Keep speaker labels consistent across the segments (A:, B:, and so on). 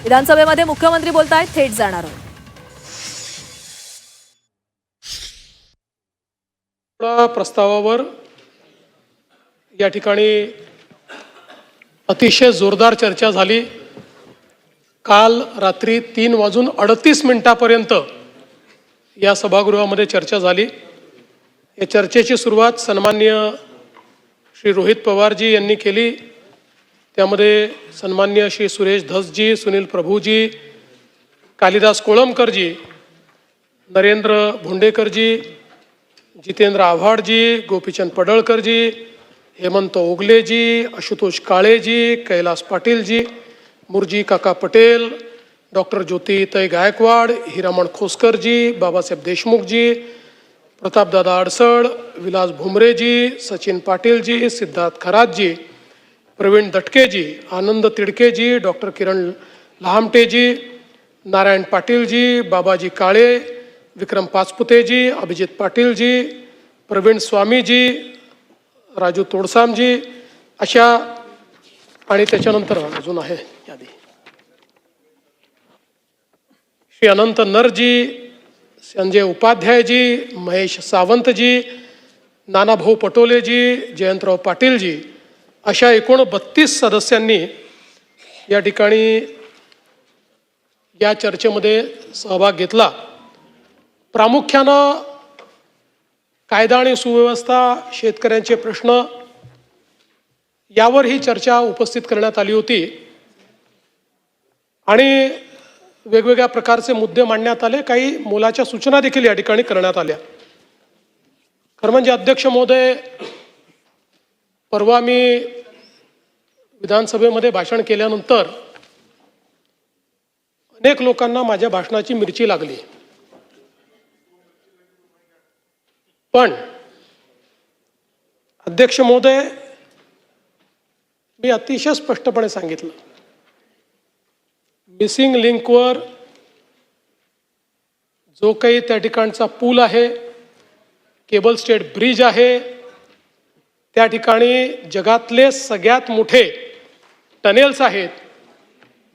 A: विधानसभेमध्ये मुख्यमंत्री बोलतायत, थेट जाणार आहोत.
B: प्रस्तावावर या ठिकाणी अतिशय जोरदार चर्चा झाली. काल रात्री 3:38 या सभागृहामध्ये चर्चा झाली. या चर्चेची सुरुवात सन्माननीय श्री रोहित पवारजी यांनी केली. त्यामध्ये सन्माननीय श्री सुरेश धसजी, सुनील प्रभूजी, कालिदास कोळंबकरजी, नरेंद्र भोंडेकरजी, जितेंद्र आव्हाडजी, गोपीचंद पडळकरजी, हेमंत ओगलेजी, आशुतोष काळेजी, कैलास पाटीलजी, मुरजी काका पटेल, डॉक्टर ज्योतिताई गायकवाड, हिरामण खोसकरजी, बाबासाहेब देशमुखजी, प्रतापदादा अडसड, विलास भुमरेजी, सचिन पाटीलजी, सिद्धार्थ खरातजी, प्रवीण दटकेजी, आनंद तिडकेजी, डॉक्टर किरण लहामटेजी, नारायण पाटीलजी, बाबाजी काळे, विक्रम पाचपुतेजी, अभिजित पाटीलजी, प्रवीण स्वामीजी, राजू तोडसामजी, अशा आणि त्याच्यानंतर अजून आहे यादी श्री अनंत नरजी, संजय उपाध्यायजी, महेश सावंतजी, नानाभाऊ पटोलेजी, जयंतराव पाटीलजी, अशा एकूण 32 सदस्यांनी या ठिकाणी या चर्चेमध्ये सहभाग घेतला. प्रामुख्यानं कायदा आणि सुव्यवस्था, शेतकऱ्यांचे प्रश्न यावर ही चर्चा उपस्थित करण्यात आली होती आणि वेगवेगळ्या प्रकारचे मुद्दे मांडण्यात आले. काही मोलाच्या सूचना देखील या ठिकाणी करण्यात आल्या. खरं म्हणजे अध्यक्ष महोदय, परवा मी विधानसभेमध्ये भाषण केल्यानंतर अनेक लोकांना माझ्या भाषणाची मिरची लागली. पण अध्यक्ष महोदय, मी अतिशय स्पष्टपणे सांगितलं, मिसिंग लिंकवर जो काही त्या ठिकाणचा पूल आहे, केबल स्टेट ब्रिज आहे, त्या ठिकाणी जगातले सगळ्यात मोठे टनेल्स आहेत,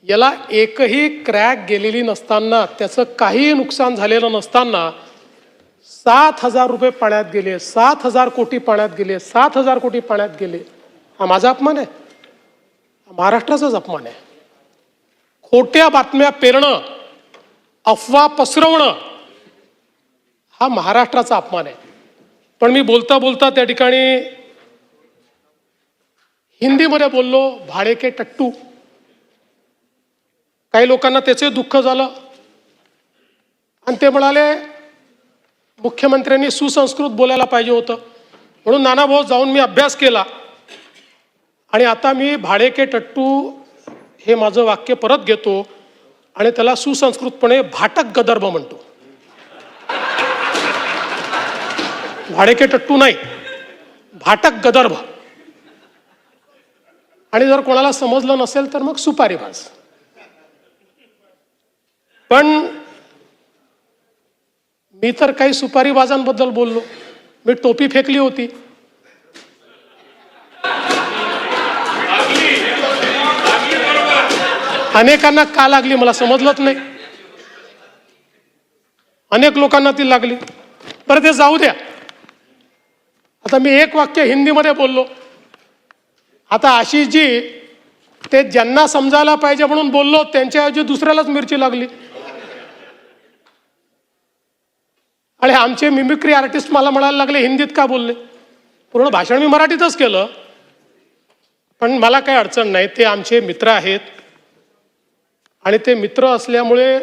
B: याला एकही क्रॅक गेलेली नसताना, त्याचं काहीही नुकसान झालेलं नसताना 7,000 रुपये पाण्यात गेले, 7,000 कोटी पाण्यात गेले, 7,000 कोटी पाण्यात गेले. हा माझा अपमान आहे? महाराष्ट्राचाच अपमान आहे. खोट्या बातम्या पेरणं, अफवा पसरवणं हा महाराष्ट्राचा अपमान आहे. पण मी बोलता बोलता त्या ठिकाणी हिंदीमध्ये बोललो, भाडे के टट्टू. काही लोकांना त्याचे दुःख झालं आणि ते म्हणाले मुख्यमंत्र्यांनी सुसंस्कृत बोलायला पाहिजे होतं. म्हणून नानाभाऊ जाऊन मी अभ्यास केला आणि आता मी भाडे के टट्टू हे माझं वाक्य परत घेतो आणि त्याला सुसंस्कृतपणे भाटक गदर्भ म्हणतो. भाडे के टट्टू नाही, भाटक गदर्भ. आणि जर कोणाला समजलं नसेल तर मग सुपारीबाज. पण मी तर काही सुपारीबाजांबद्दल बोललो. मी टोपी फेकली होती. अनेकांना का लागली मला समजलंच नाही. अनेक लोकांना ती लागली. बरं, ते जाऊ द्या. आता मी एक वाक्य हिंदीमध्ये बोललो. आता आशिषजी, ते ज्यांना समजायला पाहिजे म्हणून बोललो, त्यांच्याऐवजी दुसऱ्यालाच मिरची लागली. आणि आमचे मिमिक्री आर्टिस्ट मला म्हणायला लागले हिंदीत का बोलले. पूर्ण भाषण मी मराठीतच केलं. पण मला काही अडचण नाही, ते आमचे मित्र आहेत आणि ते मित्र असल्यामुळे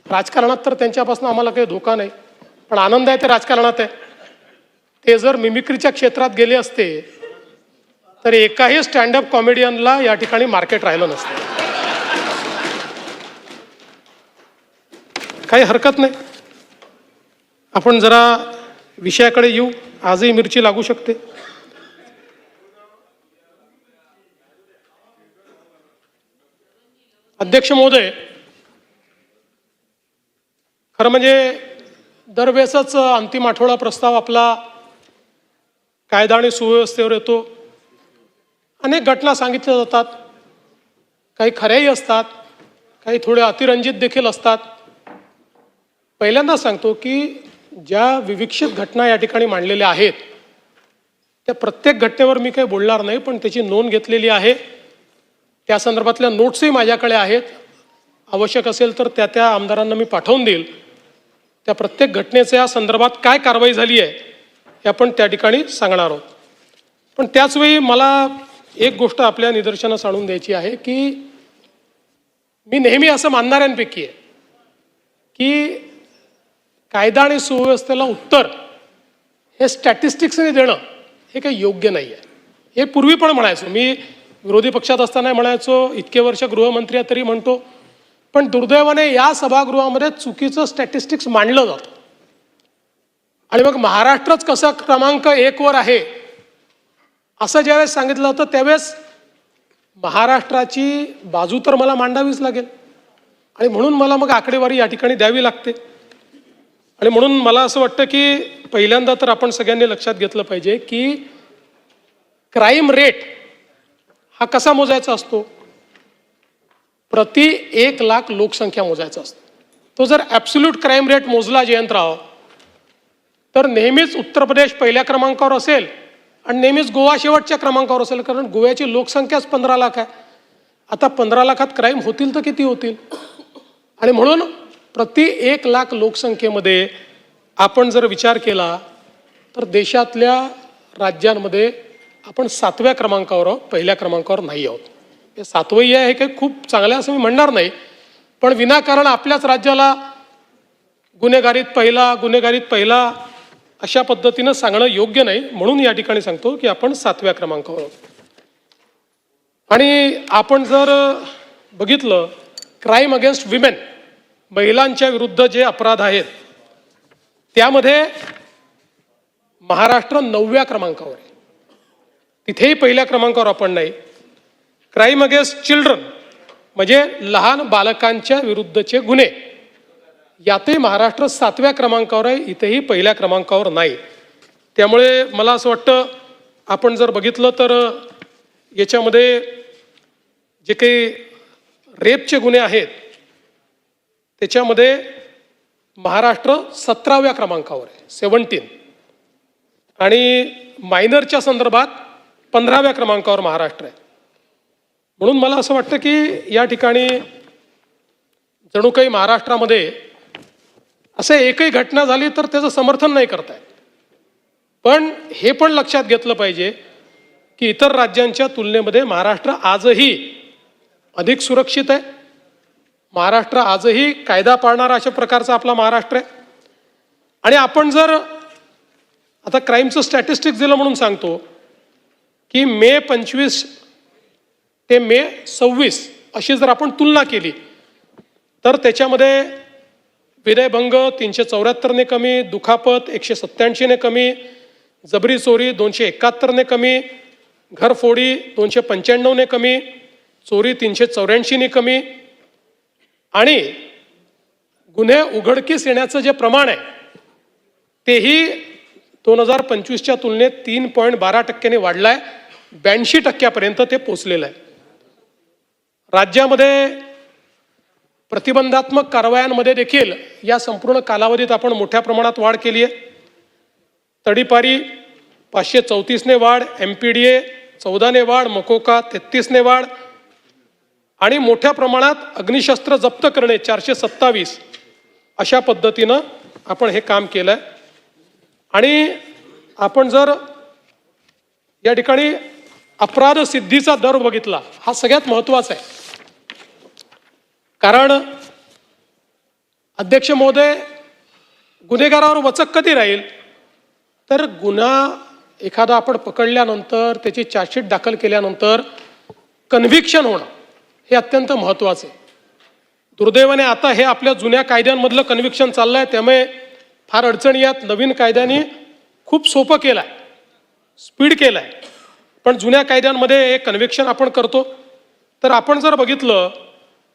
B: राजकारणात तर त्यांच्यापासून आम्हाला काही धोका नाही. पण आनंद आहे ते राजकारणात आहे. ते जर मिमिक्रीच्या क्षेत्रात गेले असते तर एकाही स्टँडअप कॉमेडियनला या ठिकाणी मार्केट राहिलं नसतं. काही हरकत नाही. आपण जरा विषयाकडे येऊ. आजही मिरची लागू शकते. अध्यक्ष महोदय, खरं म्हणजे दरवेळेसच अंतिम आठवडा प्रस्ताव आपला कायदा आणि सुव्यवस्थेवर येतो. अनेक घटना सांगितल्या जातात, काही खऱ्याही असतात, काही थोडे अतिरंजित देखील असतात. पहिल्यांदा सांगतो की ज्या विविक्षित घटना या ठिकाणी मांडलेल्या आहेत त्या प्रत्येक घटनेवर मी काही बोलणार नाही, पण त्याची नोंद घेतलेली आहे. त्या संदर्भातल्या नोट्सही माझ्याकडे आहेत. आवश्यक असेल तर त्या आमदारांना मी पाठवून देईल. त्या प्रत्येक घटनेच्या या संदर्भात काय कारवाई झाली आहे हे आपण त्या ठिकाणी सांगणार आहोत. पण त्याचवेळी मला एक गोष्ट आपल्या निदर्शनास आणून द्यायची आहे की मी नेहमी असं मानणाऱ्यांपैकी आहे की कायदा आणि सुव्यवस्थेला उत्तर हे स्टॅटिस्टिक्सने देणं हे काही योग्य नाही आहे. हे पूर्वी पण म्हणायचो, मी विरोधी पक्षात असताना म्हणायचो, इतके वर्ष गृहमंत्री आहे तरी म्हणतो. पण दुर्दैवाने या सभागृहामध्ये चुकीचं स्टॅटिस्टिक्स मांडलं जातं आणि मग महाराष्ट्रच कसा क्रमांक 1 वर आहे असं ज्यावेळेस सांगितलं होतं त्यावेळेस महाराष्ट्राची बाजू तर मला मांडावीच लागेल आणि म्हणून मला मग आकडेवारी या ठिकाणी द्यावी लागते. आणि म्हणून मला असं वाटतं की पहिल्यांदा तर आपण सगळ्यांनी लक्षात घेतलं पाहिजे की क्राईम रेट हा कसा मोजायचा असतो. प्रति 1 लाख लोकसंख्या मोजायचा असतो. तो जर ॲब्सोल्यूट क्राईम रेट मोजला जयंतराव तर नेहमीच उत्तर प्रदेश पहिल्या क्रमांकावर असेल आणि नेहमीच गोवा शेवटच्या क्रमांकावर असेल, कारण गोव्याची लोकसंख्याच 15 लाख आहे. आता 15 लाखात क्राईम होतील तर किती होतील. आणि म्हणून प्रति 1 लाख लोकसंख्येमध्ये आपण जर विचार केला तर देशातल्या राज्यांमध्ये आपण 7व्या क्रमांकावर आहोत, पहिल्या क्रमांकावर नाही आहोत. हे 7वंही आहे हे काही खूप चांगलं असं मी म्हणणार नाही, पण विनाकारण आपल्याच राज्याला गुन्हेगारीत पहिला अशा पद्धतीनं सांगणं योग्य नाही. म्हणून या ठिकाणी सांगतो की आपण 7व्या क्रमांकावर आहोत. आणि आपण जर बघितलं क्राईम अगेन्स्ट विमेन, महिलांच्या विरुद्ध जे अपराध आहेत त्यामध्ये महाराष्ट्र 9व्या क्रमांकावर आहे. तिथेही पहिल्या क्रमांकावर आपण नाही. क्राईम अगेन्स्ट चिल्ड्रन म्हणजे लहान बालकांच्या विरुद्धचे गुन्हे यातही महाराष्ट्र 7व्या क्रमांकावर आहे, इथेही पहिल्या क्रमांकावर नाही. त्यामुळे मला असं वाटतं आपण जर बघितलं तर याच्यामध्ये जे काही रेपचे गुन्हे आहेत त्याच्यामध्ये महाराष्ट्र 17व्या क्रमांकावर आहे, 17. आणि मायनरच्या संदर्भात 15व्या क्रमांकावर महाराष्ट्र आहे. म्हणून मला असं वाटतं की या ठिकाणी जणू काही महाराष्ट्रामध्ये असं एकही घटना झाली तर त्याचं समर्थन नाही करता येत. पण हे पण लक्षात घेतलं पाहिजे की इतर राज्यांच्या तुलनेमध्ये महाराष्ट्र आजही अधिक सुरक्षित आहे. महाराष्ट्र आजही कायदा पाळणारा अशा प्रकारचा आपला महाराष्ट्र आहे. आणि आपण जर आता क्राईमचं स्टॅटिस्टिक्स दिलं म्हणून सांगतो की मे 25 ते मे 26 अशी जर आपण तुलना केली तर त्याच्यामध्ये विनयभंग 374ने कमी, दुखापत 187ने कमी, जबरी चोरी 271ने कमी, घरफोडी 295ने कमी, चोरी 384ने कमी आणि गुन्हे उघडकीस येण्याचं जे प्रमाण आहे तेही 2025च्या तुलनेत 3.12% वाढलं आहे. 82% ते पोचलेलं आहे. राज्यामध्ये प्रतिबंधात्मक कारवायांमध्ये देखील या संपूर्ण कालावधीत आपण मोठ्या प्रमाणात वाढ केली आहे. तडीपारी 534ने वाढ, MPDA 14ने वाढ, मकोका 33ने वाढ आणि मोठ्या प्रमाणात अग्निशस्त्र जप्त करणे 427 अशा पद्धतीनं आपण हे काम केलं आहे. आणि आपण जर या ठिकाणी अपराध सिद्धीचा दर बघितला, हा सगळ्यात महत्त्वाचा आहे. कारण अध्यक्ष महोदय, गुन्हेगारावर वचक कधी राहील तर गुन्हा एखादा आपण पकडल्यानंतर त्याची चार्जशीट दाखल केल्यानंतर कन्व्हिक्शन होणं हे अत्यंत महत्त्वाचं आहे. दुर्दैवाने आता हे आपल्या जुन्या कायद्यांमधलं कन्व्हिक्शन चाललं आहे, त्यामुळे फार अडचणी आहेत. नवीन कायद्याने खूप सोपं केलं आहे, स्पीड केलं आहे. पण जुन्या कायद्यांमध्ये हे कन्व्हिक्शन आपण करतो. तर आपण जर बघितलं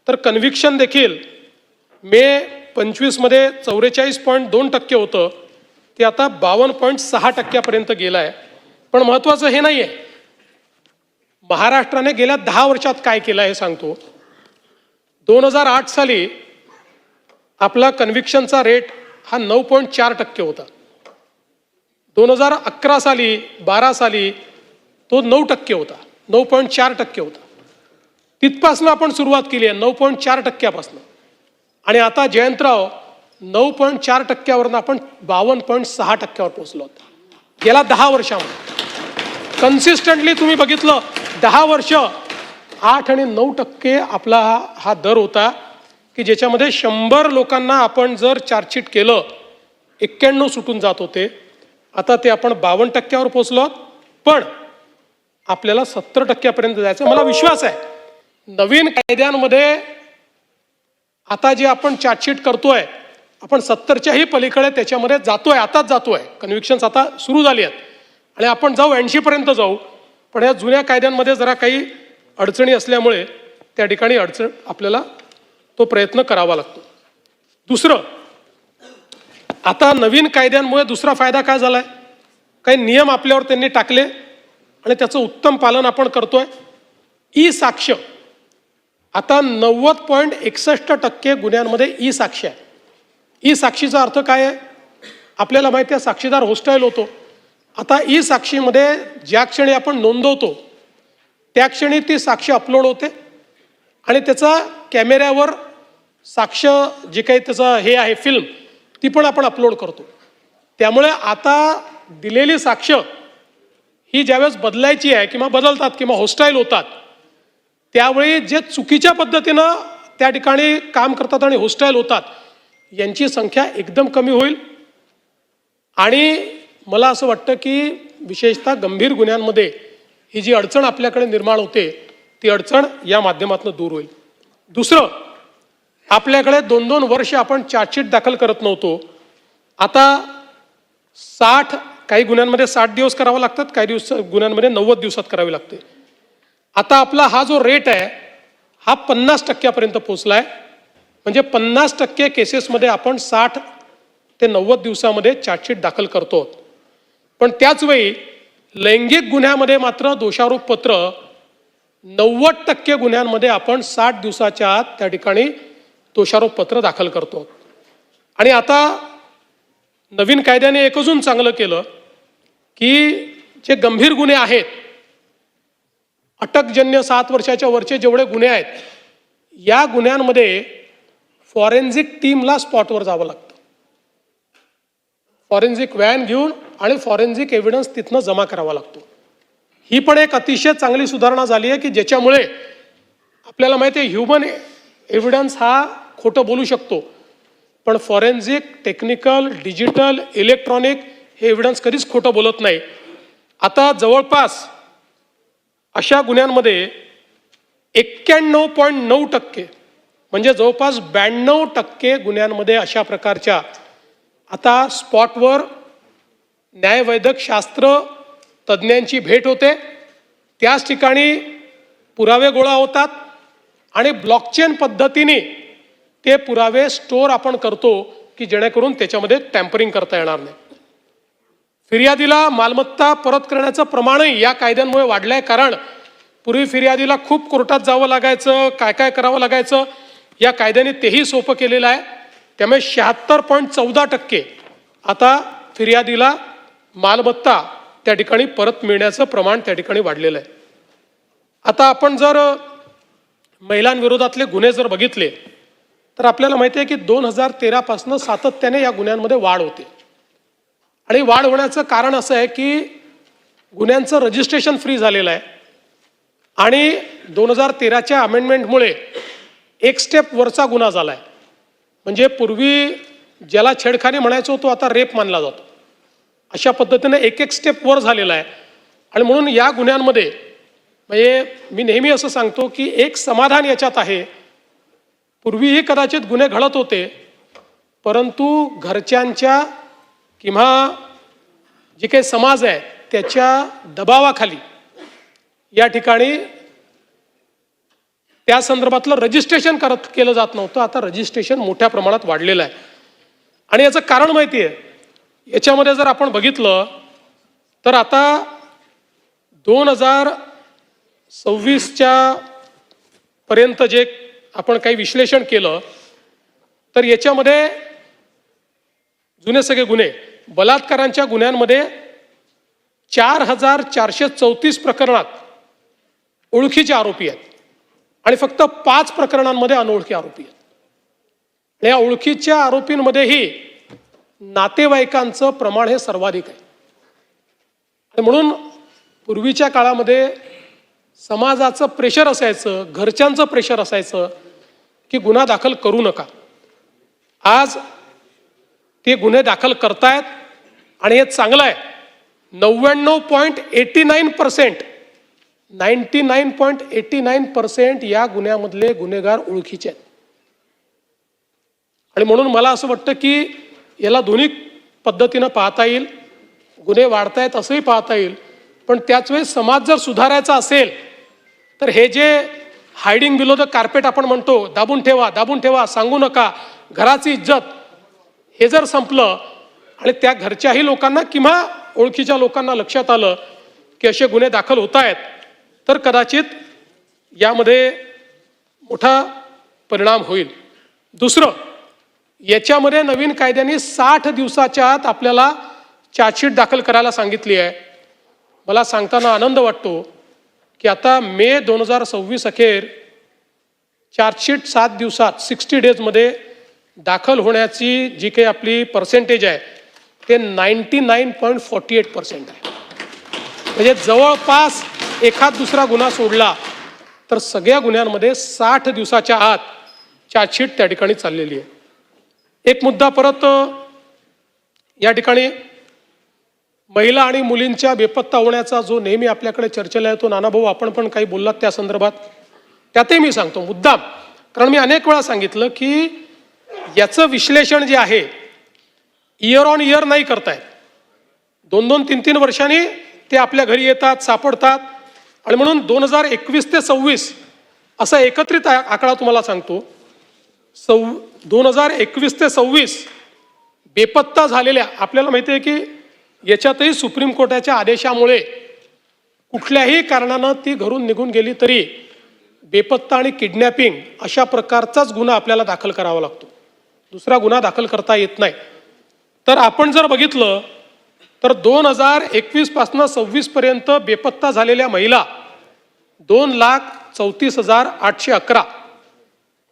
B: तर कन्व्हिक्शन देखील मे 25मध्ये 44.2% होतं, ते आता 52.6% गेलं आहे. पण महत्त्वाचं हे नाही आहे, महाराष्ट्राने गेल्या 10 वर्षात काय केलं हे सांगतो. 2008 साली आपला कन्व्हिक्शनचा रेट हा 9.4% होता. 2011 साली 12 साली तो 9% होता, 9.4% होता. तिथपासनं आपण सुरुवात केली आहे 9.4%पासून. आणि आता जयंतराव 9.4%वरून आपण 52.6%वर पोहोचलो आहोत. गेल्या 10 वर्षामध्ये कन्सिस्टंटली तुम्ही बघितलं 10 वर्ष 8 आणि 9% आपला हा दर होता की ज्याच्यामध्ये 100 लोकांना आपण जर चार्जशीट केलं 91 सुटून जात होते. आता ते आपण 52%वर पोहोचलो. पण आपल्याला 70%पर्यंत जायचं. मला विश्वास आहे नवीन कायद्यांमध्ये आता जे आपण चार्जशीट करतोय आपण 70च्याही पलीकडे त्याच्यामध्ये जातोय, आताच जातोय. कन्व्हिक्शन्स आता सुरू झाली आहेत आणि आपण जाऊ 80पर्यंत जाऊ. पण या जुन्या कायद्यांमध्ये जरा काही अडचणी असल्यामुळे त्या ठिकाणी आपल्याला तो प्रयत्न करावा लागतो. दुसरं, आता नवीन कायद्यांमुळे दुसरा फायदा काय झालाय, काही नियम आपल्यावर त्यांनी टाकले आणि त्याचं उत्तम पालन आपण करतोय. ई साक्ष आता 90.61% गुन्ह्यांमध्ये ई साक्ष आहे. ई साक्षीचा अर्थ काय आहे आपल्याला माहिती आहे, साक्षीदार होस्टाईल होतो. आता ई साक्षीमध्ये ज्या क्षणी आपण नोंदवतो त्या क्षणी ती साक्ष अपलोड होते आणि त्याचा कॅमेऱ्यावर साक्ष जे काही त्याचं हे आहे फिल्म ती पण आपण अपलोड करतो. त्यामुळे आता दिलेली साक्ष ही ज्यावेळेस बदलायची आहे किंवा बदलतात किंवा होस्टाईल होतात त्यावेळी जे चुकीच्या पद्धतीनं त्या ठिकाणी काम करतात आणि होस्टाईल होतात यांची संख्या एकदम कमी होईल. आणि मला असं वाटतं की विशेषतः गंभीर गुन्ह्यांमध्ये ही जी अडचण आपल्याकडे निर्माण होते ती अडचण या माध्यमातून दूर होईल. दुसरं, आपल्याकडे 2-2 वर्ष आपण चार्जशीट दाखल करत नव्हतो. आता 60 काही गुन्ह्यांमध्ये 60 दिवस करावं लागतात, काही गुन्ह्यांमध्ये 90 दिवसात करावी लागते. आता आपला हा जो रेट आहे हा 50%पर्यंत पोहोचलाय. म्हणजे 50% केसेसमध्ये आपण 60 ते 90 दिवसामध्ये चार्जशीट दाखल करतो. पण त्याच वेळी लैंगिक गुन्ह्यामध्ये मात्र दोषारोप पत्र 90% गुन्ह्यांमध्ये आपण 60 दिवसाच्या आत त्या ठिकाणी दोषारोप पत्र दाखल करतो. आणि आता नवीन कायद्याने एक अजून चांगलं केलं की जे गंभीर गुन्हे आहेत, अटकजन्य 7 वर्षाच्या वरचे जेवढे गुन्हे आहेत या गुन्ह्यांमध्ये फॉरेन्सिक टीमला स्पॉटवर जावं लागतं. फॉरेन्सिक व्हॅन घेऊन आणि फॉरेन्सिक एव्हिडन्स तिथनं जमा करावा लागतो. ही पण एक अतिशय चांगली सुधारणा झाली आहे की ज्याच्यामुळे आपल्याला माहिती आहे ह्युमन एव्हिडन्स हा खोटं बोलू शकतो पण फॉरेन्सिक, टेक्निकल, डिजिटल, इलेक्ट्रॉनिक हे एव्हिडन्स कधीच खोटं बोलत नाही. आता जवळपास अशा गुन्ह्यांमध्ये 91.9% म्हणजे जवळपास 92% गुन्ह्यांमध्ये अशा प्रकारच्या आता स्पॉटवर न्यायवैद्यक शास्त्र तज्ज्ञांची भेट होते. त्याच ठिकाणी पुरावे गोळा होतात आणि ब्लॉकचेन पद्धतीने ते पुरावे स्टोअर आपण करतो की जेणेकरून त्याच्यामध्ये टॅम्परिंग करता येणार नाही. फिर्यादीला मालमत्ता परत करण्याचं प्रमाणही या कायद्यांमुळे वाढलं आहे. कारण पूर्वी फिर्यादीला खूप कोर्टात जावं लागायचं, काय काय करावं लागायचं. या कायद्याने तेही सोपं केलेलं आहे. त्यामुळे 76.14% आता फिर्यादीला मालमत्ता त्या ठिकाणी परत मिळण्याचं प्रमाण त्या ठिकाणी वाढलेलं आहे. आता आपण जर महिलांविरोधातले गुन्हे जर बघितले तर आपल्याला माहिती आहे की 2013 पासून सातत्याने या गुन्ह्यांमध्ये वाढ होते. आणि वाढ होण्याचं कारण असं आहे की गुन्ह्यांचं रजिस्ट्रेशन फ्री झालेलं आहे आणि 2013च्या अमेंडमेंटमुळे एक स्टेप वरचा गुन्हा झाला आहे. म्हणजे पूर्वी ज्याला छेडखानी म्हणायचो तो आता रेप मानला जातो. अशा पद्धतीने एक स्टेप वर झालेला आहे. आणि म्हणून या गुन्ह्यांमध्ये म्हणजे मी नेहमी असं सांगतो की एक समाधान याच्यात आहे. पूर्वीही कदाचित गुन्हे घडत होते परंतु घरच्यांच्या किंवा जे काही समाज आहे त्याच्या दबावाखाली या ठिकाणी त्या संदर्भातलं रजिस्ट्रेशन केलं जात नव्हतं. आता रजिस्ट्रेशन मोठ्या प्रमाणात वाढलेलं आहे. आणि याचं कारण माहिती आहे, याच्यामध्ये जर आपण बघितलं तर आता 2026च्या पर्यंत जे आपण काही विश्लेषण केलं तर याच्यामध्ये जुने सगळे गुन्हे, बलात्कारांच्या गुन्ह्यांमध्ये 4434 प्रकरणात ओळखीचे आरोपी आहेत आणि फक्त 5 प्रकरणांमध्ये अनोळखी आरोपी आहेत. आणि या ओळखीच्या आरोपींमध्येही नातेवाईकांचं प्रमाण हे सर्वाधिक आहे. आणि म्हणून पूर्वीच्या काळामध्ये समाजाचं प्रेशर असायचं, घरच्यांचं प्रेशर असायचं की गुन्हा दाखल करू नका. आज ते गुन्हे दाखल करतायत आणि हे चांगलं आहे. 99.89% या गुन्ह्यामधले गुन्हेगार ओळखीचे आहेत. आणि म्हणून मला असं वाटतं की याला दोन्ही पद्धतीनं पाहता येईल. गुन्हे वाढतायत असंही पाहता येईल, पण त्याच वेळी समाज जर सुधारायचा असेल तर हे जे हायडिंग बिलो द कार्पेट आपण म्हणतो, दाबून ठेवा, सांगू नका, घराची इज्जत, हे जर संपलं आणि त्या घरच्याही लोकांना किंवा ओळखीच्या लोकांना लक्षात आलं की असे गुन्हे दाखल होत आहेत, तर कदाचित यामध्ये मोठा परिणाम होईल. दुसरं, याच्यामध्ये नवीन कायद्याने 60 दिवसाच्या आत आपल्याला चार्जशीट दाखल करायला सांगितली आहे. मला सांगताना आनंद वाटतो की आता मे 2026 अखेर चार्जशीट 7 दिवसात 60 डेजमध्ये दाखल होण्याची जी काही आपली पर्सेंटेज आहे ते 99.48% आहे. म्हणजे जवळपास एखाद दुसरा गुन्हा सोडला तर सगळ्या गुन्ह्यांमध्ये 60 दिवसाच्या आत चार्जशीट त्या ठिकाणी चाललेली आहे. एक मुद्दा परत या ठिकाणी, महिला आणि मुलींच्या बेपत्ता होण्याचा जो नेहमी आपल्याकडे चर्चेला येतो, नानाभाऊ आपण पण काही बोललात त्या संदर्भात, त्यातही मी सांगतो मुद्दाम, कारण मी अनेक वेळा सांगितलं की याचं विश्लेषण जे आहे इयर ऑन इयर नाही करतायत. 2-2, 3-3 वर्षांनी ते आपल्या घरी येतात, सापडतात. आणि म्हणून 2021 ते 26 असा एकत्रित आकडा तुम्हाला सांगतो. 2021 ते 26 बेपत्ता झालेल्या, आपल्याला माहिती आहे की याच्यातही सुप्रीम कोर्टाच्या आदेशामुळे कुठल्याही कारणानं ती घरून निघून गेली तरी बेपत्ता आणि किडनॅपिंग अशा प्रकारचाच गुन्हा आपल्याला दाखल करावा लागतो. दुसरा गुन्हा दाखल करता येत नाही. तर आपण जर बघितलं तर 2021 पासून 26 पर्यंत बेपत्ता झालेल्या महिला 2,34,811,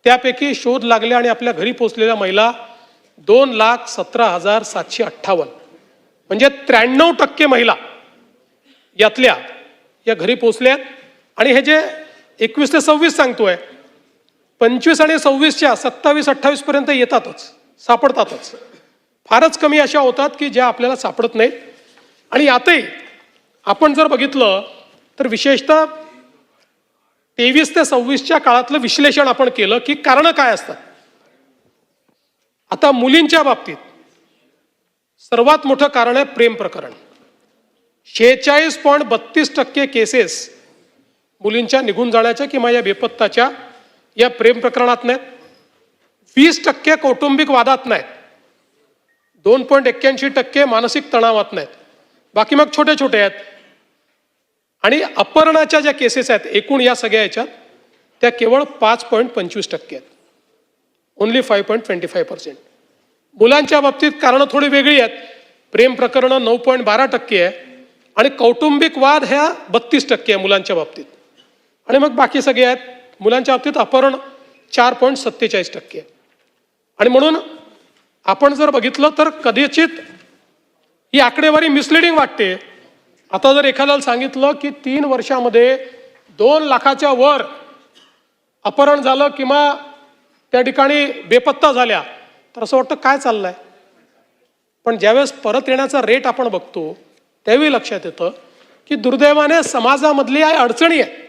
B: त्यापैकी शोध लागल्या आणि आपल्या घरी पोहोचलेल्या महिला 2,17,758, म्हणजे 93% महिला यातल्या या घरी पोहोचल्यात. आणि हे जे 21 ते 26 सांगतोय, 25 आणि 26च्या 27-28 पर्यंत येतातच, सापडतातच. फारच कमी अशा होतात की ज्या आपल्याला सापडत नाहीत. आणि यातही आपण जर बघितलं तर विशेषतः 23 ते 26च्या काळातलं विश्लेषण आपण केलं की कारणं काय असतात. आता मुलींच्या बाबतीत सर्वात मोठं कारण आहे प्रेम प्रकरण. 46.32% केसेस मुलींच्या निघून जाण्याच्या किंवा या बेपत्ताच्या या प्रेम प्रकरणात नाहीत. 20% कौटुंबिक वादात नाहीत. 2.81% मानसिक तणावात नाहीत. बाकी मग छोटे छोटे आहेत. आणि अपहरणाच्या ज्या केसेस आहेत एकूण या सगळ्या याच्यात त्या केवळ 5.25% आहेत. ओन्ली 5.25%. मुलांच्या बाबतीत कारणं थोडी वेगळी आहेत. प्रेम प्रकरणं 9.12% आहे आणि कौटुंबिक वाद ह्या 32% आहे मुलांच्या बाबतीत. आणि मग बाकी सगळे आहेत. मुलांच्या बाबतीत अपहरण 4.47% आहे. आणि म्हणून आपण जर बघितलं तर कदाचित ही आकडेवारी मिसलिडिंग वाटते. आता जर एखाद्याला सांगितलं की 3 वर्षामध्ये 2 लाखाच्या वर अपहरण झालं किंवा त्या ठिकाणी बेपत्ता झाल्या तर असं वाटतं काय चाललंय. पण ज्यावेळेस परत येण्याचा रेट आपण बघतो त्यावेळी लक्षात येतं की दुर्दैवाने समाजामधली या अडचणी आहेत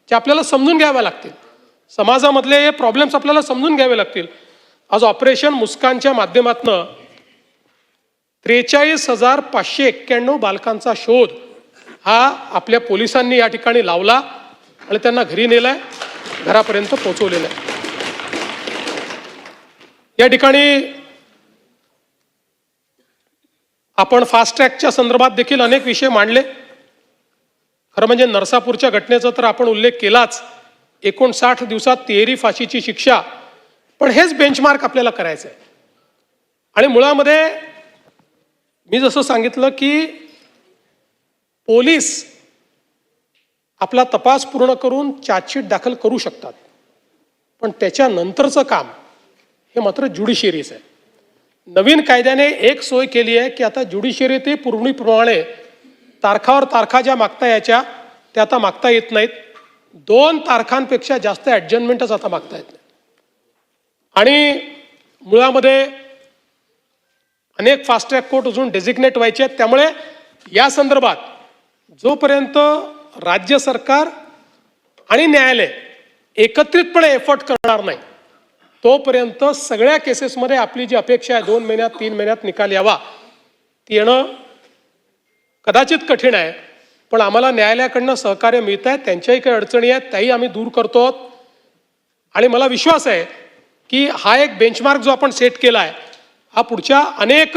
B: ज्या आपल्याला समजून घ्याव्या लागतील. समाजामधले हे प्रॉब्लेम्स आपल्याला समजून घ्यावे लागतील. आज ऑपरेशन मुस्कानच्या माध्यमातून 43,591 बालकांचा शोध हा आपल्या पोलिसांनी या ठिकाणी लावला आणि त्यांना घरी नेलाय, घरापर्यंत पोहोचवलेलं आहे. या ठिकाणी आपण फास्ट ट्रॅकच्या संदर्भात देखील अनेक विषय मांडले. खरं म्हणजे नरसापूरच्या घटनेचा तर आपण उल्लेख केलाच. 59 दिवसात तिहेरी फाशीची शिक्षा, पण हेच बेंचमार्क आपल्याला करायचं आहे. आणि मुळामध्ये मी जसं सांगितलं की पोलीस आपला तपास पूर्ण करून चार्जशीट दाखल करू शकतात, पण त्याच्यानंतरचं काम हे मात्र ज्युडिशियरीचं आहे. नवीन कायद्याने एक सोय केली आहे की आता ज्युडिशियरी ते पूर्वीप्रमाणे तारखावर तारखा ज्या मागता यायच्या त्या आता मागता येत नाहीत. 2 तारखांपेक्षा जास्त ॲडजमेंटच आता मागता येत नाही. आणि मुळामध्ये अनेक फास्ट ट्रॅक कोर्ट अजून डेझिग्नेट व्हायचे आहेत. त्यामुळे या संदर्भात जोपर्यंत राज्य सरकार आणि न्यायालय एकत्रितपणे एफर्ट करणार नाही तोपर्यंत सगळ्या केसेसमध्ये आपली जी अपेक्षा आहे 2 महिन्यात 3 महिन्यात निकाल यावा ती येणं कदाचित कठीण आहे. पण आम्हाला न्यायालयाकडनं सहकार्य मिळत आहे. त्यांच्याही काही अडचणी आहेत त्याही आम्ही दूर करतो. आणि मला विश्वास आहे की हा एक बेंचमार्क जो आपण सेट केला आहे हा पुढच्या अनेक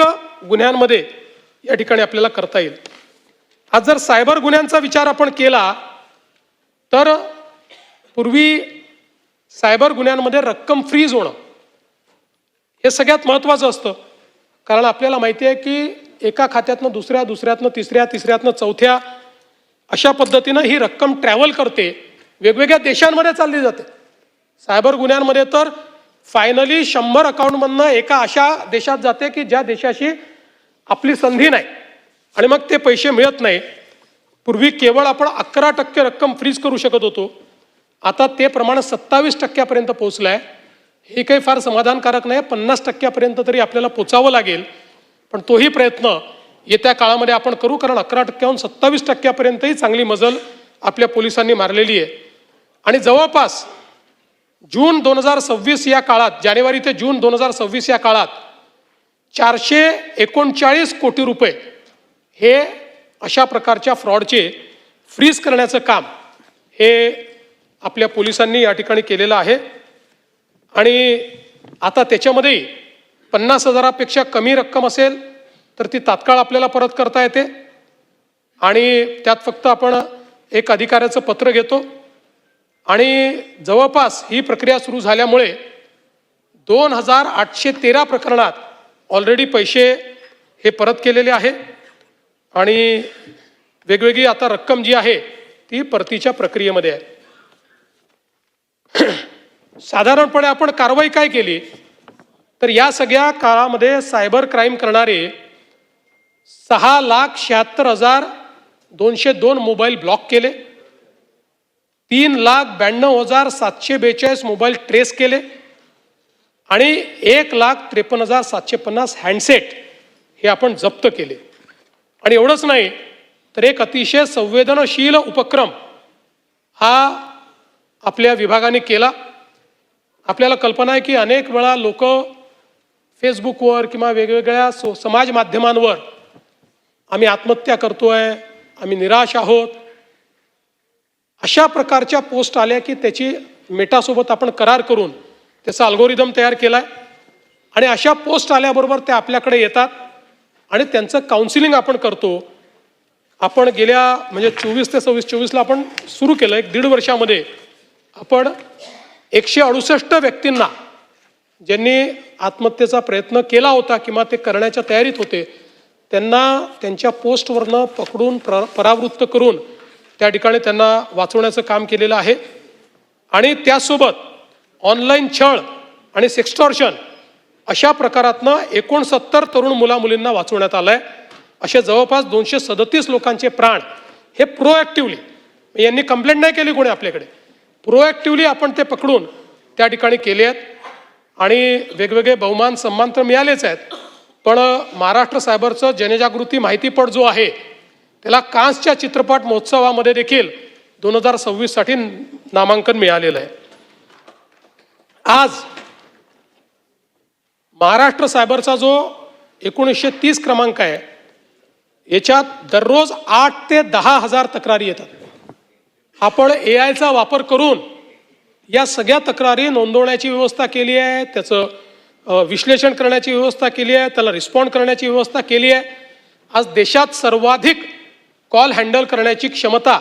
B: गुन्ह्यांमध्ये या ठिकाणी आपल्याला करता येईल. आज जर सायबर गुन्ह्यांचा विचार आपण केला तर पूर्वी सायबर गुन्ह्यांमध्ये रक्कम फ्रीज होणं हे सगळ्यात महत्त्वाचं असतं. कारण आपल्याला माहिती आहे की एका खात्यातनं दुसऱ्या, दुसऱ्यातनं तिसऱ्या, तिसऱ्यातनं चौथ्या अशा पद्धतीनं ही रक्कम ट्रॅव्हल करते, वेगवेगळ्या देशांमध्ये चालली जाते. सायबर गुन्ह्यांमध्ये तर फायनली 100 अकाउंटमधनं एका अशा देशात जाते की ज्या देशाशी आपली संधी नाही आणि मग ते पैसे मिळत नाही. पूर्वी केवळ आपण 11% रक्कम फ्रीज करू शकत होतो, आता ते प्रमाण 27% पोहोचलं आहे. हे काही फार समाधानकारक नाही. 50% तरी आपल्याला पोचावं लागेल, पण तोही प्रयत्न येत्या काळामध्ये आपण करू. कारण 11%हून 27%पर्यंतही चांगली मजल आपल्या पोलिसांनी मारलेली आहे. आणि जवळपास जून 2026 या काळात, जानेवारी ते जून 2026 या काळात 439 कोटी रुपये हे अशा प्रकारच्या फ्रॉडचे फ्रीज करण्याचं काम हे आपल्या पोलिसांनी या ठिकाणी केलेलं आहे. आणि आता त्याच्यामध्येही 50,000पेक्षा कमी रक्कम असेल तर ती तात्काळ आपल्याला परत करता येते. आणि त्यात फक्त आपण एक अधिकाऱ्याचं पत्र घेतो आणि जवळपास ही प्रक्रिया सुरू झाल्यामुळे 2813 प्रकरणात ऑलरेडी पैसे हे परत केलेले आहे. आणि वेगवेगळी आता रक्कम जी आहे ती परतीच्या प्रक्रियेमध्ये आहे. साधारणपणे आपण कारवाई काय केली तर या सगळ्या काळामध्ये सायबर क्राईम करणारे 6,76,202 मोबाईल ब्लॉक केले, 3,92,742 मोबाईल ट्रेस केले आणि 1,53,750 हँडसेट हे आपण जप्त केले. आणि एवढंच नाही तर एक अतिशय संवेदनशील उपक्रम हा आपल्या विभागाने केला. आपल्याला कल्पना आहे की अनेक वेळा लोक फेसबुकवर किंवा वेगवेगळ्या समाज माध्यमांवर आम्ही आत्महत्या करतोय, आम्ही निराश आहोत, अशा प्रकारच्या पोस्ट आल्या की त्याची मेटासोबत आपण करार करून त्याचा अल्गोरिदम तयार केला आहे. आणि अशा पोस्ट आल्याबरोबर त्या आपल्याकडे येतात आणि त्यांचं काउन्सिलिंग आपण करतो. आपण गेल्या म्हणजे 24 ते 24ला आपण सुरू केलं. 1.5 वर्षामध्ये आपण 168 व्यक्तींना ज्यांनी आत्महत्येचा प्रयत्न केला होता किंवा ते करण्याच्या तयारीत होते त्यांना त्यांच्या पोस्टवरनं पकडून परावृत्त करून त्या ठिकाणी त्यांना वाचवण्याचं काम केलेलं आहे. आणि त्यासोबत ऑनलाईन छळ आणि सेक्स्टॉर्शन अशा प्रकारातनं 69 तरुण मुलामुलींना वाचवण्यात आलं आहे. असे जवळपास 237 लोकांचे प्राण हे प्रोॲक्टिव्हली, यांनी कंप्लेंट नाही केली कोणी आपल्याकडे, प्रोॲक्टिव्हली आपण ते पकडून त्या ठिकाणी केले आहेत. आणि वेगवेगळे बहुमान सन्मान तर मिळालेच आहेत, पण महाराष्ट्र सायबरचं जनजागृती माहितीपट जो आहे त्याला कान्सच्या चित्रपट महोत्सवामध्ये देखील 2026साठी नामांकन मिळालेलं आहे. आज महाराष्ट्र सायबरचा जो 1930 क्रमांक आहे याच्यात दररोज 8 ते 10 हजार तक्रारी येतात. आपण AIचा वापर करून या सगळ्या तक्रारी नोंदवण्याची व्यवस्था केली आहे, त्याचं विश्लेषण करण्याची व्यवस्था केली आहे, त्याला रिस्पॉन्ड करण्याची व्यवस्था केली आहे. आज देशात सर्वाधिक कॉल हँडल करण्याची क्षमता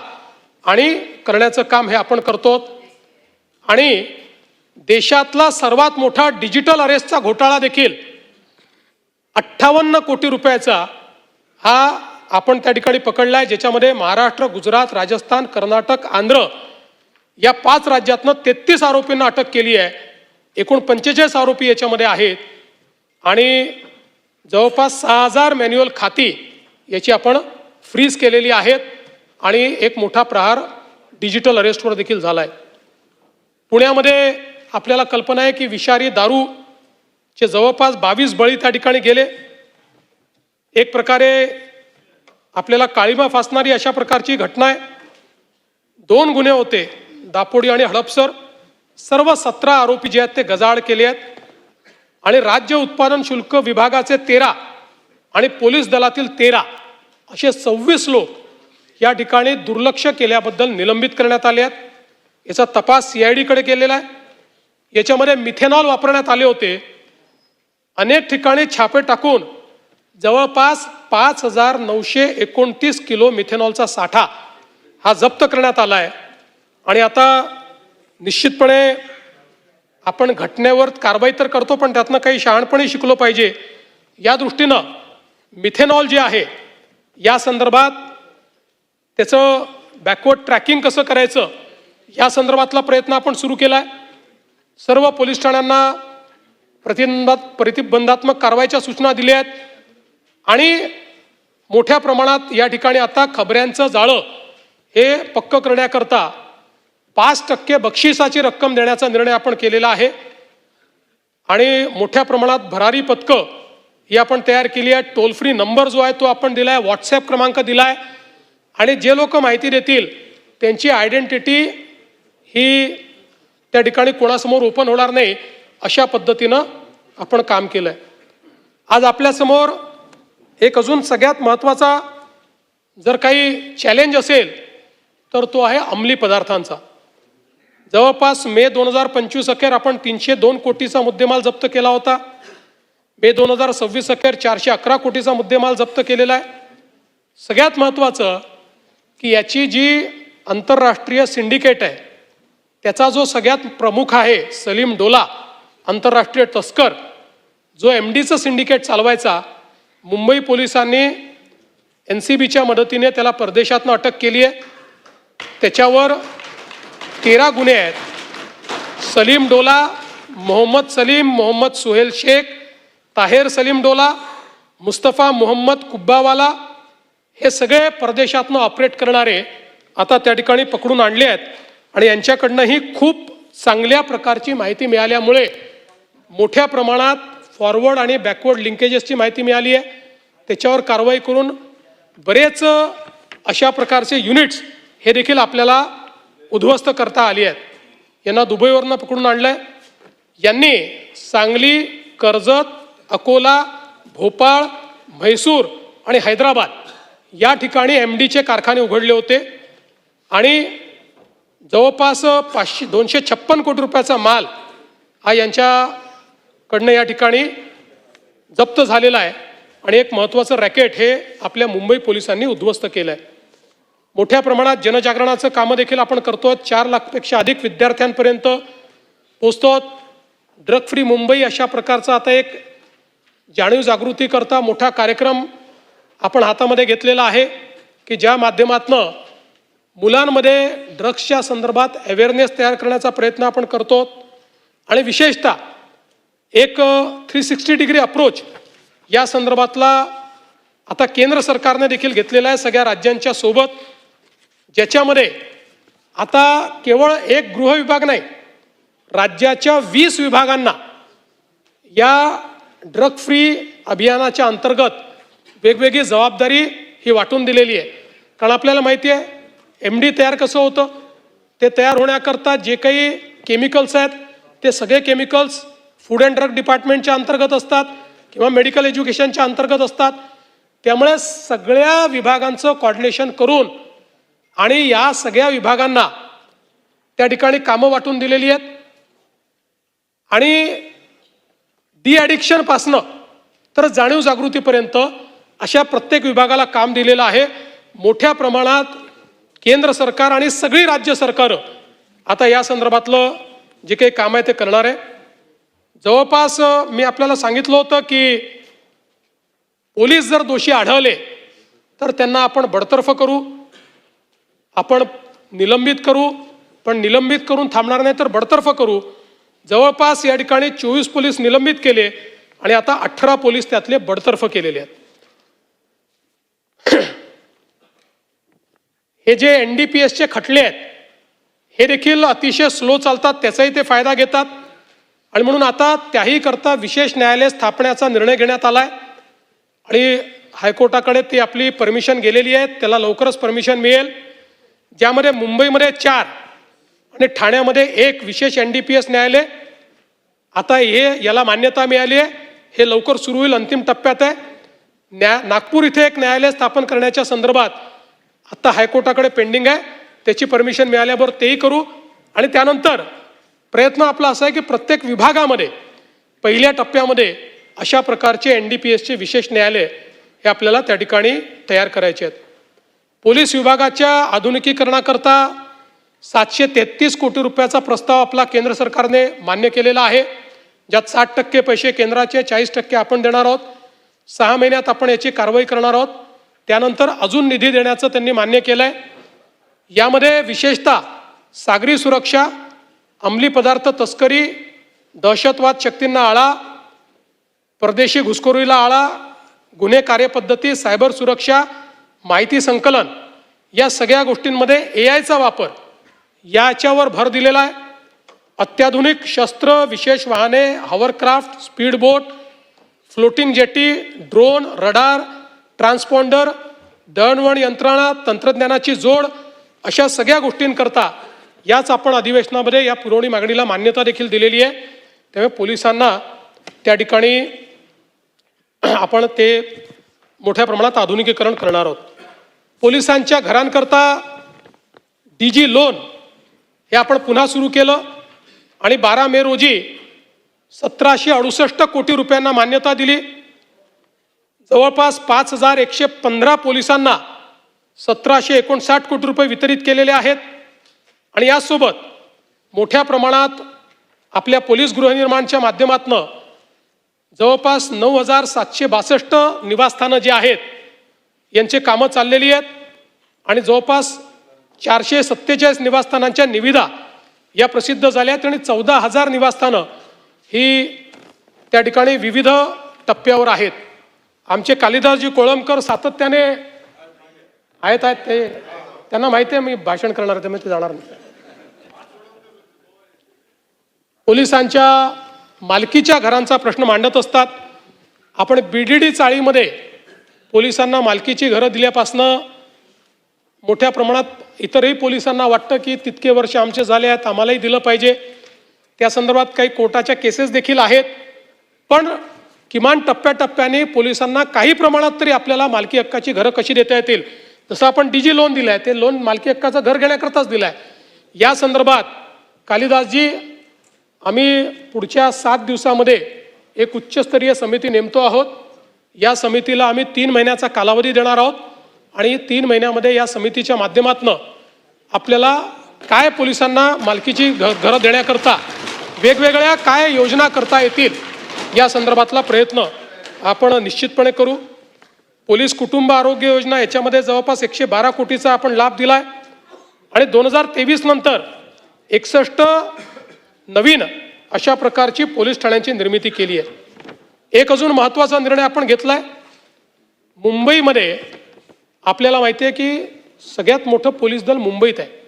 B: आणि करण्याचं काम हे आपण करतो. आणि देशातला सर्वात मोठा डिजिटल अरेस्टचा घोटाळा देखील 58 कोटी रुपयाचा हा आपण त्या ठिकाणी पकडलाय, ज्याच्यामध्ये महाराष्ट्र, गुजरात, राजस्थान, कर्नाटक, आंध्र या 5 राज्यातनं 33 आरोपींना अटक केली आहे. एकूण 45 आरोपी याच्यामध्ये आहेत आणि जवळपास 6000 मॅन्युअल खाती याची आपण फ्रीज केलेली आहेत आणि एक मोठा प्रहार डिजिटल अरेस्टवर देखील झाला आहे. पुण्यामध्ये आपल्याला कल्पना आहे की विषारी दारूचे जवळपास 22 बळी त्या ठिकाणी गेले. एक प्रकारे आपल्याला काळिमा फासणारी अशा प्रकारची घटना आहे. 2 गुन्हे होते, दापोडी आणि हडपसर. सर्व 17 आरोपी जे आहेत ते गजाआड केले आहेत आणि राज्य उत्पादन शुल्क विभागाचे 13 आणि पोलीस दलातील 13 असे 26 लोक या ठिकाणी दुर्लक्ष केल्याबद्दल निलंबित करण्यात आले आहेत. याचा तपास CID कडे केलेला आहे. याच्यामध्ये मिथेनॉल वापरण्यात आले होते. अनेक ठिकाणी छापे टाकून जवळपास 5929 किलो मिथेनॉलचा साठा हा जप्त करण्यात आला आहे. आणि आता निश्चितपणे आपण घटनेवर कारवाई तर करतो, पण त्यातनं काही शहाणपणी शिकलो पाहिजे. या दृष्टीनं मिथेनॉल जे आहे या संदर्भात त्याचं बॅकवर्ड ट्रॅकिंग कसं करायचं या संदर्भातला प्रयत्न आपण सुरू केला आहे. सर्व पोलीस ठाण्यांना प्रतिबंधात्मक कारवाईच्या सूचना दिल्या आहेत आणि मोठ्या प्रमाणात या ठिकाणी आता खबऱ्यांचं जाळं हे पक्क करण्याकरता 5% बक्षिसाची रक्कम देण्याचा निर्णय आपण केलेला आहे आणि मोठ्या प्रमाणात भरारी पथकं ही आपण तयार केली आहे. टोल फ्री नंबर जो आहे तो आपण दिला आहे, व्हॉट्सॲप क्रमांक दिला आहे आणि जे लोक माहिती देतील त्यांची आयडेंटिटी ही त्या ठिकाणी कोणासमोर ओपन होणार नाही अशा पद्धतीनं आपण काम केलं आहे. आज आपल्यासमोर एक अजून सगळ्यात महत्त्वाचा जर काही चॅलेंज असेल तर तो आहे अंमली पदार्थांचा. जवळपास मे 2025 अखेर आपण 302 कोटीचा मुद्देमाल जप्त केला होता. मे 2026 अखेर 411 कोटीचा मुद्देमाल जप्त केलेला आहे. सगळ्यात महत्त्वाचं की याची जी आंतरराष्ट्रीय सिंडिकेट आहे त्याचा जो सगळ्यात प्रमुख आहे सलीम डोला, आंतरराष्ट्रीय तस्कर जो MDचं सिंडिकेट चालवायचा, मुंबई पोलिसांनी NCBच्या मदतीने त्याला परदेशातनं अटक केली आहे. त्याच्यावर 13 गुन्हे आहेत. सलीम डोला, मोहम्मद सलीम, मोहम्मद सुहेल शेख, ताहेर सलीम डोला, मुस्तफा मोहम्मद कुब्बावाला हे सगळे परदेशातनं ऑपरेट करणारे आता त्या ठिकाणी पकडून आणले आहेत आणि यांच्याकडनंही खूप चांगल्या प्रकारची माहिती मिळाल्यामुळे मोठ्या प्रमाणात फॉरवर्ड आणि बॅकवर्ड लिंकेजेसची माहिती मिळाली आहे. त्याच्यावर कारवाई करून बरेच अशा प्रकारचे युनिट्स हे देखील आपल्याला उद्ध्वस्त करता आली आहेत. यांना दुबईवरनं पकडून आणलं आहे. यांनी सांगली, कर्जत, अकोला, भोपाळ, म्हैसूर आणि हैदराबाद या ठिकाणी MDचे कारखाने उघडले होते आणि जवळपास 256 कोटी रुपयाचा माल हा यांच्याकडनं या ठिकाणी जप्त झालेला आहे आणि एक महत्त्वाचं रॅकेट हे आपल्या मुंबई पोलिसांनी उद्ध्वस्त केलं आहे. मोठ्या प्रमाणात जनजागरणाचं कामं देखील आपण करतो. 4 लाखपेक्षा अधिक विद्यार्थ्यांपर्यंत पोचतो. ड्रग फ्री मुंबई अशा प्रकारचा आता एक जाणीव जागृती करता मोठा कार्यक्रम आपण हातामध्ये घेतलेला आहे की ज्या माध्यमातनं मुलांमध्ये ड्रग्सच्या संदर्भात अवेअरनेस तयार करण्याचा प्रयत्न आपण करतो आणि विशेषतः एक 360 डिग्री अप्रोच या संदर्भातला आता केंद्र सरकारने देखील घेतलेला आहे सगळ्या राज्यांच्या सोबत, ज्याच्यामध्ये आता केवळ एक गृह विभाग नाही, राज्याच्या 20 विभागांना या ड्रग फ्री अभियानाच्या अंतर्गत वेगवेगळी जबाबदारी ही वाटून दिलेली आहे. कारण आपल्याला माहिती आहे MD तयार कसं होतं, ते तयार होण्याकरता जे काही केमिकल्स आहेत ते सगळे केमिकल्स फूड अँड ड्रग डिपार्टमेंटच्या अंतर्गत असतात किंवा मेडिकल एज्युकेशनच्या अंतर्गत असतात. त्यामुळे सगळ्या विभागांचं कॉर्डिनेशन करून आणि या सगळ्या विभागांना त्या ठिकाणी कामं वाटून दिलेली आहेत आणि डी ॲडिक्शनपासनं तर जाणीव जागृतीपर्यंत अशा प्रत्येक विभागाला काम दिलेलं आहे. मोठ्या प्रमाणात केंद्र सरकार आणि सगळी राज्य सरकारं आता या संदर्भातलं जे काही काम आहे ते करणार आहे. जवळपास मी आपल्याला सांगितलं होतं की पोलीस जर दोषी आढळले तर त्यांना आपण बडतर्फ करू, आपण निलंबित करू, पण निलंबित करून थांबणार नाही तर बडतर्फ करू. जवळपास या ठिकाणी 24 पोलीस निलंबित केले आणि आता 18 पोलीस त्यातले बडतर्फ केलेले आहेत. हे जे NDPSचे खटले आहेत हे देखील अतिशय स्लो चालतात, त्याचाही ते फायदा घेतात आणि म्हणून आता त्याही करता विशेष न्यायालय स्थापण्याचा निर्णय घेण्यात आला आहे आणि हायकोर्टाकडे ती आपली परमिशन गेलेली आहे. त्याला लवकरच परमिशन मिळेल, ज्यामध्ये मुंबईमध्ये 4 आणि ठाण्यामध्ये 1 विशेष NDPS न्यायालय. आता याला मान्यता मिळाली आहे, हे लवकर सुरू होईल, अंतिम टप्प्यात आहे. नागपूर इथे एक न्यायालय स्थापन करण्याच्या संदर्भात आता हायकोर्टाकडे पेंडिंग आहे, त्याची परमिशन मिळाल्यावर तेही करू. आणि त्यानंतर प्रयत्न आपला असा आहे की प्रत्येक विभागामध्ये पहिल्या टप्प्यामध्ये अशा प्रकारचे NDPSचे विशेष न्यायालय हे आपल्याला त्या ठिकाणी तयार करायचे आहेत. पोलीस विभागाच्या आधुनिकीकरणाकरता 733 कोटी रुपयाचा प्रस्ताव आपला केंद्र सरकारने मान्य केलेला आहे, ज्यात 60% पैसे केंद्राचे, 40% आपण देणार आहोत. 6 महिन्यात आपण याची कारवाई करणार आहोत. त्यानंतर अजून निधी देण्याचं त्यांनी मान्य केलं आहे. यामध्ये विशेषतः सागरी सुरक्षा, अंमली पदार्थ तस्करी, दहशतवाद शक्तींना आळा, परदेशी घुसखोरीला आळा, गुन्हे कार्यपद्धती, सायबर सुरक्षा, माहिती संकलन, या सगळ्या गोष्टींमध्ये AIचा वापर याच्यावर भर दिलेला आहे. अत्याधुनिक शस्त्र, विशेष वाहने, हॉवरक्राफ्ट, स्पीड बोट, फ्लोटिंग जेटी, ड्रोन, रडार, ट्रान्सपॉन्डर, दळणवळण यंत्रणा, तंत्रज्ञानाची जोड, अशा सगळ्या गोष्टींकरता याच आपण अधिवेशनामध्ये या पुरवणी मागणीला मान्यता देखील दिलेली आहे. त्यामुळे पोलिसांना त्या ठिकाणी आपण ते मोठ्या प्रमाणात आधुनिकीकरण करणार आहोत. पोलिसांच्या घरांकरता DG लोन हे आपण पुन्हा सुरू केलं आणि 12 मे रोजी 1768 कोटी रुपयांना मान्यता दिली. जवळपास 5115 पोलिसांना 1759 कोटी रुपये वितरित केलेले आहेत आणि यासोबत मोठ्या प्रमाणात आपल्या पोलीस गृहनिर्माणच्या माध्यमातून जवळपास 9762 निवासस्थानं जे आहेत यांचे कामं चाललेली आहेत आणि जवळपास 447 निवासस्थानांच्या निविदा या प्रसिद्ध झाल्या आहेत आणि 14,000 निवासस्थानं ही त्या ठिकाणी विविध टप्प्यावर आहेत. आमचे कालिदासजी कोळंबकर सातत्याने आहेत ते त्यांना माहिती आहे मी भाषण करणार आहे, त्यामुळे ते जाणार नाही. पोलिसांच्या मालकीच्या घरांचा प्रश्न मांडत असतात. आपण BDD चाळीमध्ये पोलिसांना मालकीची घरं दिल्यापासनं मोठ्या प्रमाणात इतरही पोलिसांना वाटतं की तितके वर्ष आमचे झाले आहेत, आम्हालाही दिलं पाहिजे. त्या संदर्भात काही कोर्टाच्या केसेस देखील आहेत. पण किमान टप्प्याटप्प्याने पोलिसांना काही प्रमाणात तरी आपल्याला मालकी हक्काची घरं कशी देता येतील, जसं आपण DG लोन दिलं आहे ते लोन मालकी हक्काचं घर घेण्याकरताच दिलं आहे. या संदर्भात कालिदासजी आम्ही पुढच्या 7 दिवसामध्ये एक उच्चस्तरीय समिती नेमतो आहोत. या समितीला आम्ही 3 महिन्याचा कालावधी देणार आहोत आणि 3 महिन्यामध्ये या समितीच्या माध्यमातून आपल्याला काय पोलिसांना मालकीची घरं देण्याकरता वेगवेगळ्या काय योजना करता येतील या संदर्भातला प्रयत्न आपण निश्चितपणे करू. पोलीस कुटुंब आरोग्य योजना याच्यामध्ये जवळपास 112 कोटीचा आपण लाभ दिला आहे आणि 2023 नंतर 61 नवीन अशा प्रकारची पोलीस ठाण्यांची निर्मिती केली आहे. एक अजून महत्त्वाचा निर्णय आपण घेतला आहे. मुंबईमध्ये आपल्याला माहिती आहे की सगळ्यात मोठं पोलीस दल मुंबईत आहे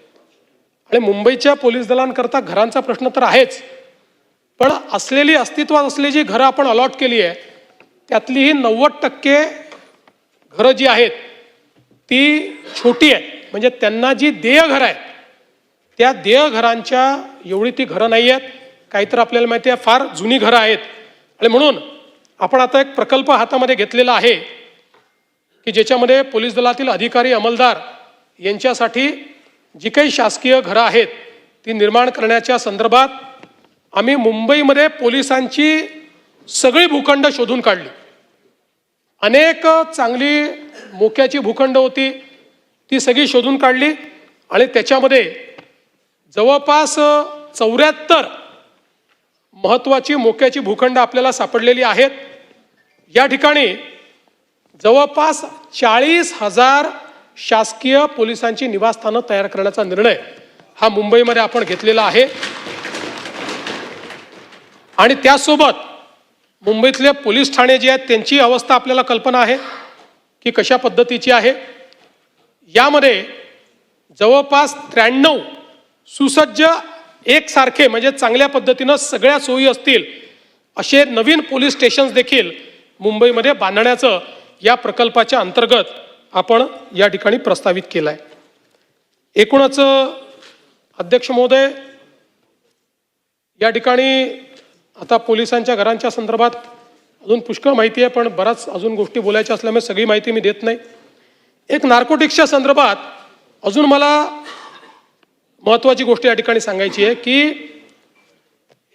B: आणि मुंबईच्या पोलीस दलांकरता घरांचा प्रश्न तर आहेच, पण अस्तित्वात असलेली घरं आपण अलॉट केली आहे त्यातलीही 90% घरं जी आहेत ती छोटी आहेत. म्हणजे त्यांना जी देय घरं आहेत त्या देय घरांच्या एवढी ती घरं नाही आहेत. काहीतर आपल्याला माहिती आहे फार जुनी घरं आहेत आणि म्हणून आपण आता एक प्रकल्प हातामध्ये घेतलेला आहे की ज्याच्यामध्ये पोलीस दलातील अधिकारी अंमलदार यांच्यासाठी जी काही शासकीय घरं आहेत ती निर्माण करण्याच्या संदर्भात आम्ही मुंबईमध्ये पोलिसांची सगळी भूखंड शोधून काढली. अनेक चांगली मोक्याची भूखंड होती ती सगळी शोधून काढली आणि त्याच्यामध्ये जवळपास 74 महत्त्वाची मोक्याची भूखंड आपल्याला सापडलेली आहेत. या ठिकाणी जवळपास 40,000 शासकीय पोलिसांची निवासस्थानं तयार करण्याचा निर्णय हा मुंबईमध्ये आपण घेतलेला आहे. आणि त्यासोबत मुंबईतले पोलीस ठाणे जे आहेत त्यांची अवस्था आपल्याला कल्पना आहे की कशा पद्धतीची आहे. यामध्ये जवळपास 93 सुसज्ज एकसारखे म्हणजे चांगल्या पद्धतीनं सगळ्या सोयी असतील असे नवीन पोलीस स्टेशन्स देखील मुंबईमध्ये बांधण्याचं या प्रकल्पाच्या अंतर्गत आपण या ठिकाणी प्रस्तावित केलं आहे. एकूणच अध्यक्ष महोदय, या ठिकाणी आता पोलिसांच्या घरांच्या संदर्भात अजून पुष्कळ माहिती आहे, पण बराच अजून गोष्टी बोलायच्या असल्यामुळे सगळी माहिती मी देत नाही. एक नार्कोटिक्सच्या संदर्भात अजून मला महत्त्वाची गोष्ट या ठिकाणी सांगायची आहे की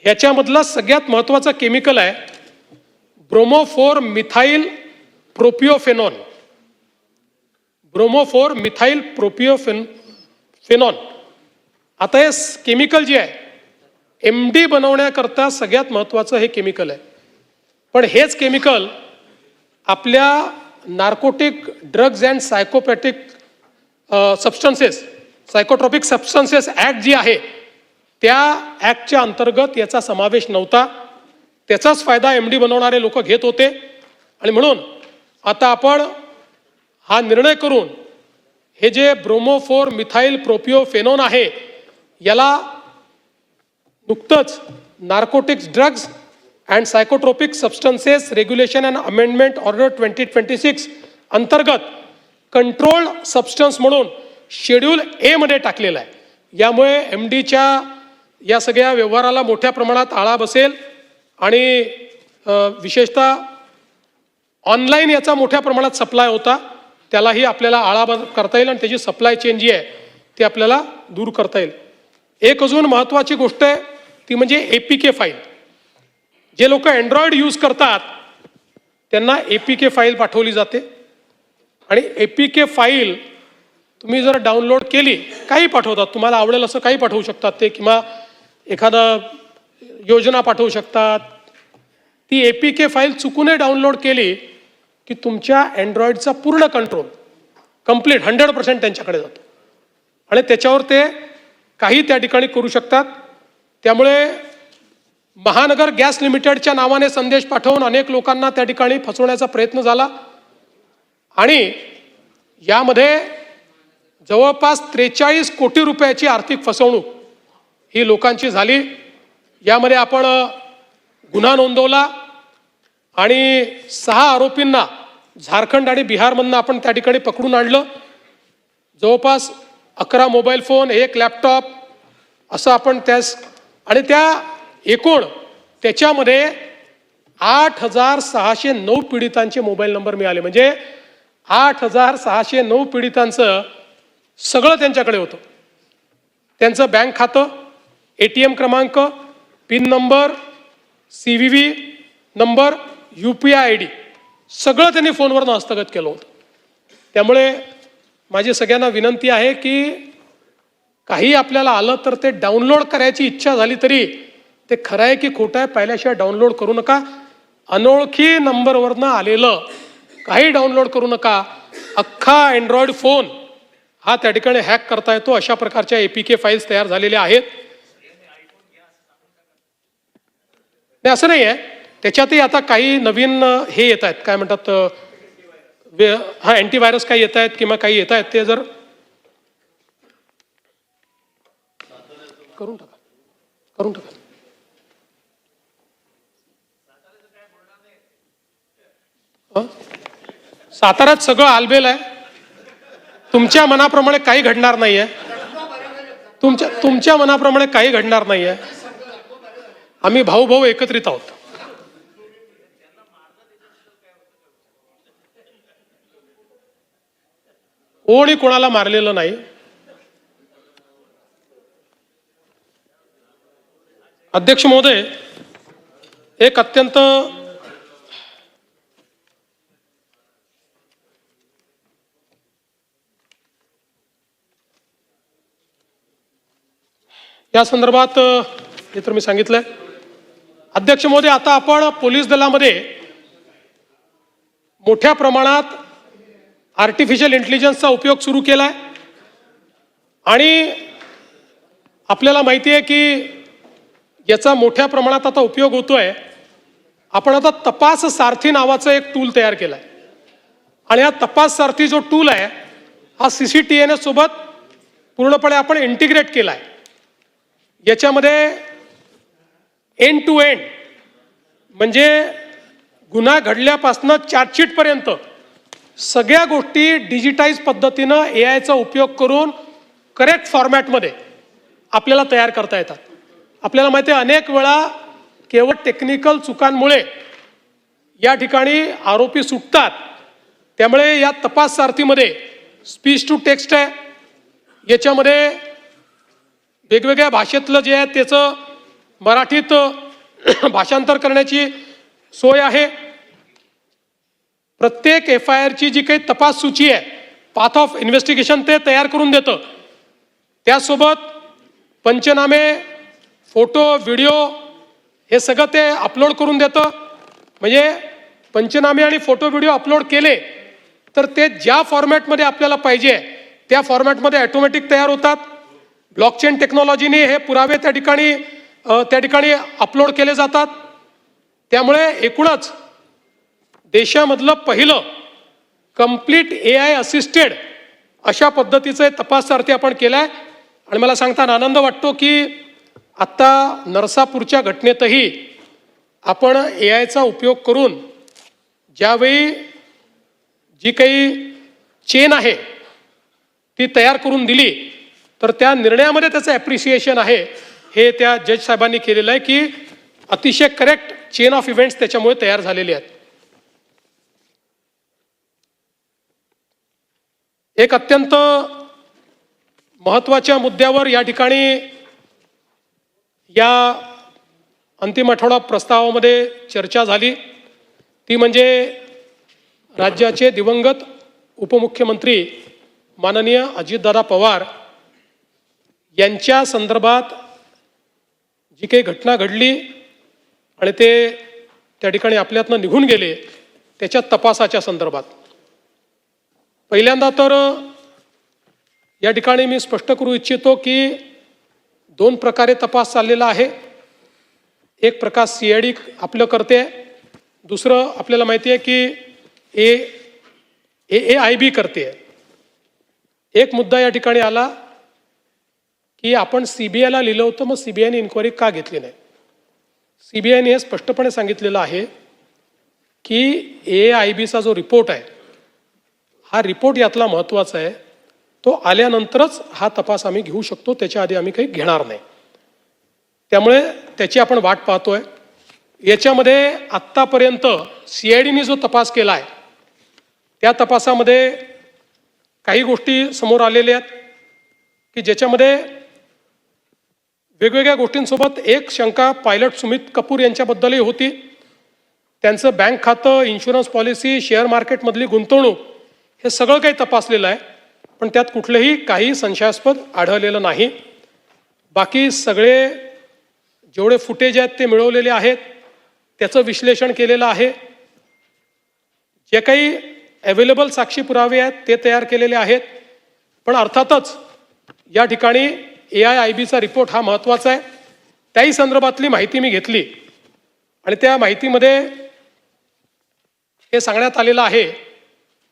B: ह्याच्यामधला सगळ्यात महत्त्वाचा केमिकल आहे ब्रोमोफोर मिथाइल प्रोपिओफेनॉन. ब्रोमोफोर मिथाइल प्रोपिओफेनॉन. आता हे केमिकल जे आहे MD बनवण्याकरता सगळ्यात महत्त्वाचं हे केमिकल आहे. पण हेच केमिकल आपल्या narcotic drugs and psychopathic substances psychotropic substances act जी आहे त्या ॲक्टच्या अंतर्गत याचा समावेश नव्हता. त्याचाच फायदा MD बनवणारे लोक घेत होते. आणि म्हणून आता आपण हा निर्णय करून हे जे ब्रोमोफोर मिथाइल प्रोपिओफेनॉन आहे याला नुकतंच narcotics drugs and psychotropic substances regulation and amendment order 2026 अंतर्गत कंट्रोल्ड सबस्टन्स म्हणून शेड्यूल A मध्ये टाकलेला आहे. यामुळे MDच्या या सगळ्या व्यवहाराला मोठ्या प्रमाणात आळा बसेल आणि विशेषतः ऑनलाईन याचा मोठ्या प्रमाणात सप्लाय होता त्यालाही आपल्याला आळा करता येईल आणि त्याची सप्लाय चेन जी आहे ती आपल्याला दूर करता येईल. एक अजून महत्त्वाची गोष्ट आहे ती म्हणजे APK फाईल. जे लोक अँड्रॉइड यूज करतात त्यांना APK फाईल पाठवली जाते आणि APK फाईल तुम्ही जर डाउनलोड केली, काही पाठवतात, तुम्हाला आवडेल असं काही पाठवू शकतात ते, किंवा एखादा योजना पाठवू शकतात. ती APK फाईल चुकूनही डाउनलोड केली की तुमच्या अँड्रॉइडचा पूर्ण कंट्रोल कंप्लीट 100% त्यांच्याकडे जातो आणि त्याच्यावर ते काही त्या ठिकाणी करू शकतात. त्यामुळे महानगर गॅस लिमिटेडच्या नावाने संदेश पाठवून अनेक लोकांना त्या ठिकाणी फसवण्याचा प्रयत्न झाला आणि यामध्ये जवळपास 43 कोटी रुपयाची आर्थिक फसवणूक ही लोकांची झाली. यामध्ये आपण गुन्हा नोंदवला आणि 6 आरोपींना झारखंड आणि बिहारमधनं आपण त्या ठिकाणी पकडून आणलं. जवळपास 11 मोबाईल फोन, 1 लॅपटॉप असं आपण त्यास आणि त्या एकूण त्याच्यामध्ये 8,609 पीडितांचे मोबाईल नंबर मिळाले. म्हणजे 8,609 पीडितांचं सगळं त्यांच्याकडे होतं. त्यांचं बँक खातं, ATM क्रमांक, pin number, CVV number, UPI ID सगळं त्यांनी फोनवरनं हस्तगत केलं होतं. त्यामुळे माझी सगळ्यांना विनंती आहे की काही आपल्याला आलं तर ते डाउनलोड करायची इच्छा झाली तरी ते खरं आहे की खोटं आहे पाहिल्याशिवाय डाउनलोड करू नका. अनोळखी नंबरवरनं आलेलं काही डाउनलोड करू नका. अख्खा अँड्रॉइड फोन हा त्या ठिकाणी हॅक करता येतो. अशा प्रकारच्या APK फाईल्स तयार झालेल्या आहेत. नाही असं नाही आहे, त्याच्यातही आता काही नवीन हे येत आहेत, काय म्हणतात हा अँटीव्हायरस काही येत आहेत किंवा काही येत आहेत, ते जर करून टाका. साताऱ्यात सगळं आलबेल आहे. तुमच्या मनाप्रमाणे काही घडणार नाहीये. तुमच्या मनाप्रमाणे काही घडणार नाहीये. आम्ही भाऊ एकत्रित आहोत. कोणी कोणाला मारलेलं नाही. अध्यक्ष महोदय, एक अत्यंत या संदर्भात हे तर मी सांगितलंय. अध्यक्ष महोदय, आता आपण पोलीस दलामध्ये मोठ्या प्रमाणात आर्टिफिशियल इंटेलिजन्सचा उपयोग सुरू केला आहे आणि आपल्याला माहिती आहे की याचा मोठ्या प्रमाणात आता उपयोग होतोय. आपण आता तपास सारथी नावाचं एक टूल तयार केलं आहे आणि हा तपास सारथी जो टूल आहे हा CCTNS सोबत पूर्णपणे आपण इंटिग्रेट केला आहे. याच्यामध्ये एंड टू एंड म्हणजे गुन्हा घडल्यापासून चार्जशीटपर्यंत सगळ्या गोष्टी डिजिटाईज पद्धतीनं AIचा उपयोग करून करेक्ट फॉर्मॅटमध्ये आपल्याला तयार करता येतात. आपल्याला माहिती आहे अनेक वेळा केवळ टेक्निकल चुकांमुळे या ठिकाणी आरोपी सुटतात. त्यामुळे या तपास सारथीमध्ये स्पीच टू टेक्स्ट आहे, याच्यामध्ये वेगवेगळ्या भाषेतलं जे आहे त्याचं मराठीत भाषांतर करण्याची सोय आहे. प्रत्येक FIRची जी काही तपास सूची आहे, पाथ ऑफ इन्व्हेस्टिगेशन ते तयार करून देतं. त्यासोबत पंचनामे, फोटो, व्हिडिओ हे सगळं ते अपलोड करून देतं. म्हणजे पंचनामे आणि फोटो व्हिडिओ अपलोड केले तर ते ज्या फॉर्मॅटमध्ये आपल्याला पाहिजे त्या फॉर्मॅटमध्ये ऑटोमॅटिक तयार होतात. ब्लॉकचेन टेक्नॉलॉजीने हे पुरावे त्या ठिकाणी अपलोड केले जातात. त्यामुळे एकूणच देशामधलं पहिलं कंप्लीट AI असिस्टेड अशा पद्धतीचं तपास सारथी आपण केलं आहे. आणि मला सांगताना आनंद वाटतो की आत्ता नरसापूरच्या घटनेतही आपण AIचा उपयोग करून ज्यावेळी जी काही चेन आहे ती तयार करून दिली तर त्या निर्णयामध्ये त्याचं ॲप्रिसिएशन आहे. हे त्या जज साहेबांनी केलेलं आहे की अतिशय करेक्ट चेन ऑफ इव्हेंट्स त्याच्यामुळे तयार झालेले आहेत. एक अत्यंत महत्त्वाच्या मुद्द्यावर या ठिकाणी या अंतिम आठवडा प्रस्तावामध्ये चर्चा झाली, ती म्हणजे राज्याचे दिवंगत उपमुख्यमंत्री माननीय अजितदादा पवार यांच्या संदर्भात जी काही घटना घडली आणि ते त्या ठिकाणी आपल्यातनं निघून गेले त्याच्या तपासाच्या संदर्भात. पहिल्यांदा तर या ठिकाणी मी स्पष्ट करू इच्छितो की दोन प्रकारे तपास चाललेला आहे. एक प्रकार CID आपलं करते, दुसरं आपल्याला माहिती आहे की AIB करते. एक मुद्दा या ठिकाणी आला की आपण CBIला लिहिलं होतं, मग CBIने इन्क्वायरी का घेतली नाही. CBIने हे स्पष्टपणे सांगितलेलं आहे की AIBचा जो रिपोर्ट आहे हा रिपोर्ट यातला महत्त्वाचा आहे. तो आल्यानंतरच हा तपास आम्ही घेऊ शकतो, त्याच्या आधी आम्ही काही घेणार नाही. त्यामुळे त्याची आपण वाट पाहतोय. याच्यामध्ये आत्तापर्यंत CIDने जो तपास केला आहे त्या तपासामध्ये काही गोष्टी समोर आलेल्या आहेत की ज्याच्यामध्ये वेगवेगळ्या गोष्टींसोबत एक शंका पायलट सुमित कपूर यांच्याबद्दलही होती. त्यांचं बँक खातं, इन्शुरन्स पॉलिसी, शेअर मार्केटमधली गुंतवणूक हे सगळं काही तपासलेलं आहे, पण त्यात कुठलंही काही संशयास्पद आढळलेलं नाही. बाकी सगळे जेवढे फुटेज आहेत ते मिळवलेले आहेत, त्याचं विश्लेषण केलेलं आहे. जे काही अवेलेबल साक्षी पुरावे आहेत ते तयार केलेले आहेत. पण अर्थातच या ठिकाणी AIIBचा रिपोर्ट हा महत्त्वाचा आहे. त्याही संदर्भातली माहिती मी घेतली आणि त्या माहितीमध्ये हे सांगण्यात आलेलं आहे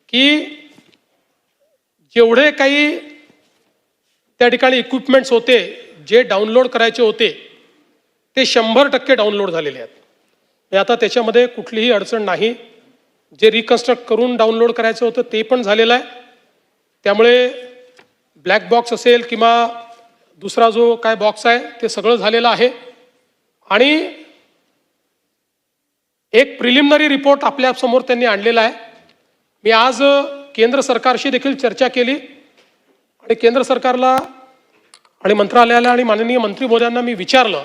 B: की जेवढे काही त्या ठिकाणी इक्विपमेंट्स होते जे डाउनलोड करायचे होते ते 100% डाउनलोड झालेले आहेत. आता त्याच्यामध्ये कुठलीही अडचण नाही. जे रिकन्स्ट्रक्ट करून डाउनलोड करायचं होतं ते पण झालेलं आहे. त्यामुळे ब्लॅक बॉक्स असेल किंवा दुसरा जो काय बॉक्स आहे ते सगळं झालेलं आहे. आणि एक प्रिलिमिनरी रिपोर्ट आपल्यासमोर त्यांनी आणलेला आहे. मी आज केंद्र सरकारशी देखील चर्चा केली आणि केंद्र सरकारला आणि मंत्रालयाला आणि माननीय मंत्री महोदयांना मी विचारलं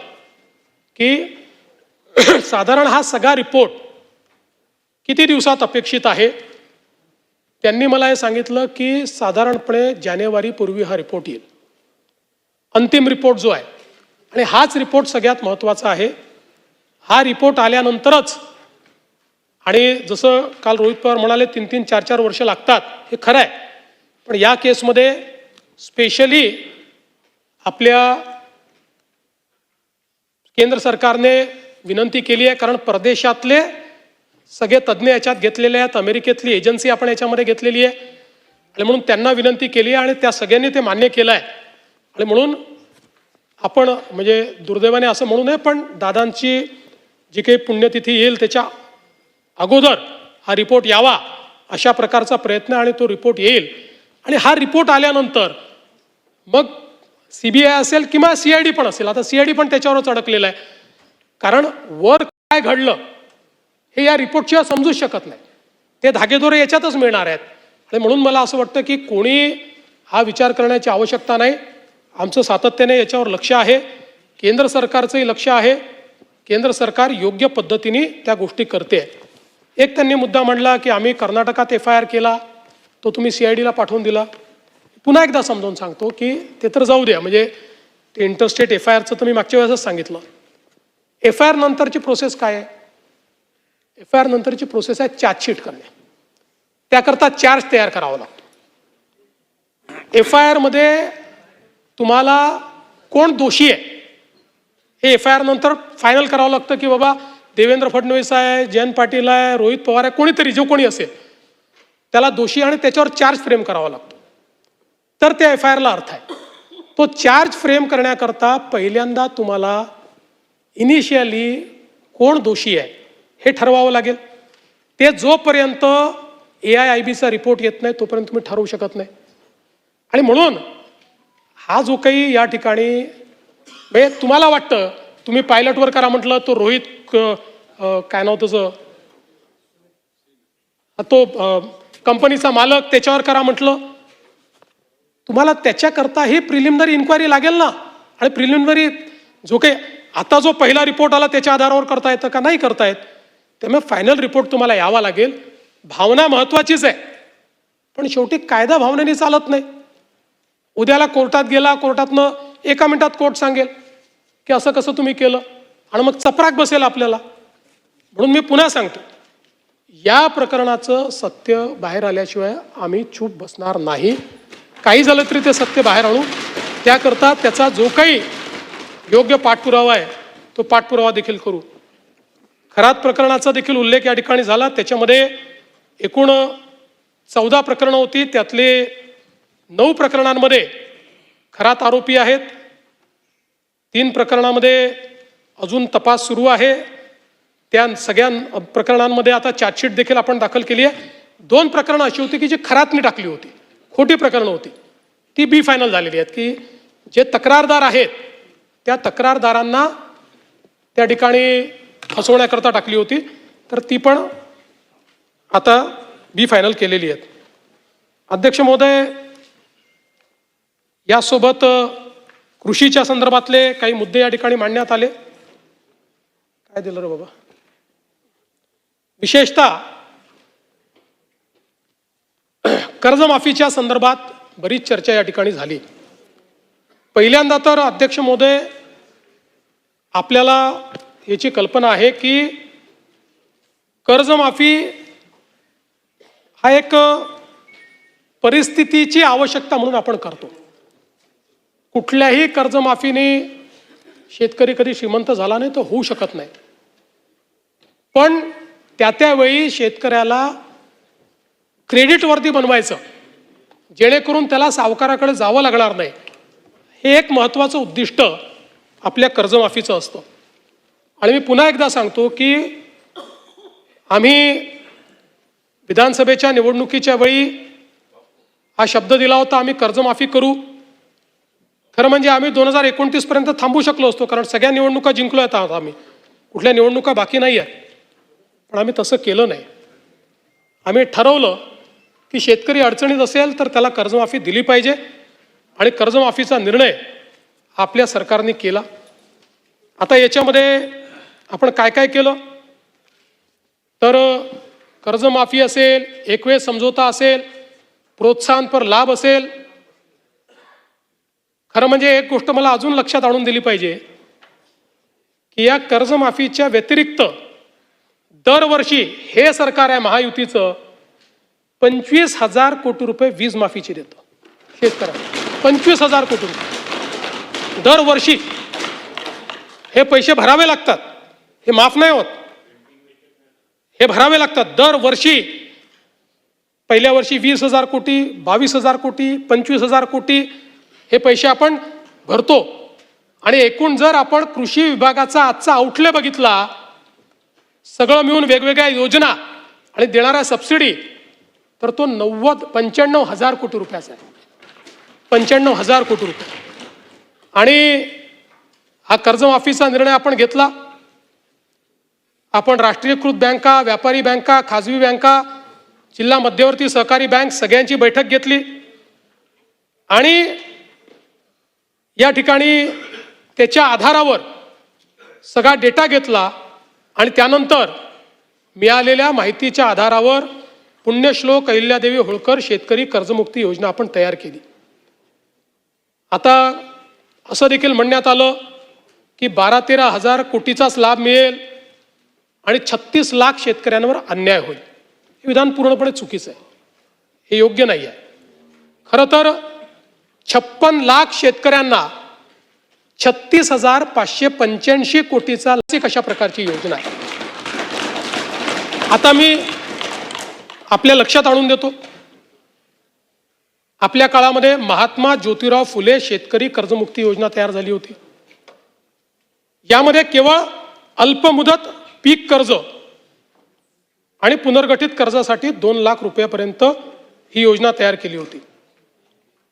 B: की साधारण हा सगळा रिपोर्ट किती दिवसात अपेक्षित आहे. त्यांनी मला हे सांगितलं की साधारणपणे जानेवारीपूर्वी हा रिपोर्ट येईल, अंतिम रिपोर्ट जो आहे. आणि हाच रिपोर्ट सगळ्यात महत्त्वाचा आहे. हा रिपोर्ट आल्यानंतरच, आणि जसं काल रोहित पवार म्हणाले 3-3, 4-4 वर्ष लागतात, हे खरं आहे. पण या केसमध्ये स्पेशली आपल्या केंद्र सरकारने विनंती केली आहे, कारण परदेशातले सगळे तज्ज्ञ याच्यात घेतलेले आहेत, अमेरिकेतली एजन्सी आपण याच्यामध्ये घेतलेली आहे, आणि म्हणून त्यांना विनंती केली आहे आणि त्या सगळ्यांनी ते मान्य केलं आहे. आणि म्हणून आपण म्हणजे दुर्दैवाने असं म्हणू नये, पण दादांची जी काही पुण्यतिथी येईल त्याच्या अगोदर हा रिपोर्ट यावा अशा प्रकारचा प्रयत्न, आणि तो रिपोर्ट येईल. आणि हा रिपोर्ट आल्यानंतर मग CBI असेल किंवा CID पण असेल, आता CID पण त्याच्यावरच अडकलेलं आहे, कारण वर काय घडलं हे या रिपोर्टशिवाय समजूच शकत नाही. ते धागेदोरे याच्यातच मिळणार आहेत. आणि म्हणून मला असं वाटतं की कोणी हा विचार करण्याची आवश्यकता नाही. आमचं सातत्याने याच्यावर लक्ष आहे, केंद्र सरकारचंही लक्ष आहे. केंद्र सरकार योग्य पद्धतीने त्या गोष्टी करते. एक त्यांनी मुद्दा मांडला की आम्ही कर्नाटकात FIR केला, तो तुम्ही CIDला पाठवून दिला. पुन्हा एकदा समजावून सांगतो की ते तर जाऊ द्या, म्हणजे ते इंटरस्टेट FIRचं तर मी मागच्या वेळेसच सांगितलं. FIR नंतरची प्रोसेस काय आहे? FIR नंतरची प्रोसेस आहे चार्जशीट करणे. त्याकरता चार्ज तयार करावा लागतो. FIR मध्ये तुम्हाला कोण दोषी आहे हे FIR नंतर फायनल करावं लागतं, की बाबा देवेंद्र फडणवीस आहे, जयंत पाटील आहे, रोहित पवार आहे, कोणीतरी जो कोणी असेल त्याला दोषी, आणि त्याच्यावर चार्ज फ्रेम करावा लागतो. तर त्या FIRला अर्थ आहे. तो चार्ज फ्रेम करण्याकरता पहिल्यांदा तुम्हाला इनिशियली कोण दोषी आहे हे ठरवावं लागेल. ते जोपर्यंत AIIBचा रिपोर्ट येत नाही तोपर्यंत तुम्ही ठरवू शकत नाही. आणि म्हणून हा जो काही या ठिकाणी म्हणजे तुम्हाला वाटतं तुम्ही पायलटवर करा म्हटलं, तो रोहित काय नाव त्याचं, तो कंपनीचा मालक त्याच्यावर करा म्हटलं, तुम्हाला त्याच्याकरता ही प्रिलिमिनरी इन्क्वायरी लागेल ना. आणि प्रिलिमिनरी जो काही आता जो पहिला रिपोर्ट आला त्याच्या आधारावर करता येतं का? नाही करता येत. त्यामुळे फायनल रिपोर्ट तुम्हाला यावा लागेल. भावना महत्त्वाचीच आहे, पण शेवटी कायदा भावनेने चालत नाही. उद्याला कोर्टात गेला, कोर्टातनं 1 मिनिटात कोर्ट सांगेल की असं कसं तुम्ही केलं, आणि मग चपराक बसेल आपल्याला. म्हणून मी पुन्हा सांगतो, या प्रकरणाचं सत्य बाहेर आल्याशिवाय आम्ही चूप बसणार नाही. काही झालं तरी ते सत्य बाहेर आणू. त्याकरता त्याचा जो काही योग्य पाठपुरावा आहे तो पाठपुरावा देखील करू. खरात प्रकरणाचा देखील उल्लेख या ठिकाणी झाला. त्याच्यामध्ये एकूण 14 प्रकरणं होती, त्यातले 9 प्रकरणांमध्ये खरात आरोपी आहेत. 3 प्रकरणामध्ये अजून तपास सुरू आहे. त्या सगळ्या प्रकरणांमध्ये आता चार्जशीट देखील आपण दाखल केली आहे. 2 प्रकरणं अशी होती की जी खरातनी टाकली होती, खोटी प्रकरणं होती, ती बी फायनल झालेली आहेत, की जे तक्रारदार आहेत त्या तक्रारदारांना त्या ठिकाणी फसवण्याकरता टाकली होती, तर ती पण आता बी फायनल केलेली आहेत. अध्यक्ष महोदय, यासोबत कृषीच्या संदर्भातले काही मुद्दे या ठिकाणी मांडण्यात आले. काय दिलं रे बाबा? विशेषतः कर्जमाफीच्या संदर्भात बरीच चर्चा या ठिकाणी झाली. पहिल्यांदा तर अध्यक्ष महोदय, आपल्याला याची कल्पना आहे की कर्जमाफी हा एक परिस्थितीची आवश्यकता म्हणून आपण करतो. कुठल्याही कर्जमाफीने शेतकरी कधी श्रीमंत झाला नाही, तो होऊ शकत नाही. पण त्यावेळी शेतकऱ्याला क्रेडिटवरती बनवायचं, जेणेकरून त्याला सावकाराकडे जावं लागणार नाही, हे एक महत्त्वाचं उद्दिष्ट आपल्या कर्जमाफीचं असतं. आणि मी पुन्हा एकदा सांगतो की आम्ही विधानसभेच्या निवडणुकीच्या वेळी हा शब्द दिला होता, आम्ही कर्जमाफी करू. खरं म्हणजे आम्ही 2029 पर्यंत थांबू शकलो असतो, कारण सगळ्या निवडणुका जिंकलो आहेत आम्ही, कुठल्या निवडणुका बाकी नाही आहेत. पण आम्ही तसं केलं नाही. आम्ही ठरवलं की शेतकरी अडचणीत असेल तर त्याला कर्जमाफी दिली पाहिजे, आणि कर्जमाफीचा निर्णय आपल्या सरकारने केला. आता याच्यामध्ये आपण काय काय केलं तर कर्जमाफी असेल, एकवेळ समझोता असेल, प्रोत्साहनपर लाभ असेल. खरं म्हणजे एक गोष्ट मला अजून लक्षात आणून दिली पाहिजे की या कर्जमाफीच्या व्यतिरिक्त दरवर्षी हे सरकार आहे महायुतीचं 25,000 कोटी रुपये वीज माफीची देतं शेतकऱ्यांना. 25,000 कोटी रुपये दरवर्षी हे पैसे भरावे लागतात, हे माफ नाही होत, हे भरावे लागतात दरवर्षी. पहिल्या वर्षी 20,000 कोटी, 22,000 कोटी, 25,000 कोटी हे पैसे आपण भरतो. आणि एकूण जर आपण कृषी विभागाचा आजचा आउटले बघितला, सगळं मिळून वेगवेगळ्या योजना आणि देणाऱ्या सबसिडी, तर तो 95,000 कोटी रुपयाचा आहे. 95,000 कोटी रुपये. आणि हा कर्जमाफीचा निर्णय आपण घेतला. आपण राष्ट्रीयकृत बँका, व्यापारी बँका, खाजगी बँका, जिल्हा मध्यवर्ती सहकारी बँक सगळ्यांची बैठक घेतली आणि या ठिकाणी त्याच्या आधारावर सगळा डेटा घेतला आणि त्यानंतर मिळालेल्या माहितीच्या आधारावर पुण्यश्लोक अहिल्यादेवी होळकर शेतकरी कर्जमुक्ती योजना आपण तयार केली. आता असं देखील म्हणण्यात आलं की 12-13 हजार कोटीचाच लाभ मिळेल आणि 36 लाख शेतकऱ्यांवर अन्याय होईल. हे विधान पूर्णपणे चुकीचं आहे, हे योग्य नाही आहे. खरं तर 56 लाख शेतकऱ्यांना 36,585 कोटीचा कशा प्रकारची योजना आहे. आता मी आपल्या लक्षात आणून देतो, आपल्या काळामध्ये महात्मा ज्योतिराव फुले शेतकरी कर्जमुक्ती योजना तयार झाली होती. यामध्ये केवळ अल्पमुदत पीक कर्ज आणि पुनर्गठित कर्जासाठी 2 लाख रुपयापर्यंत ही योजना तयार केली होती.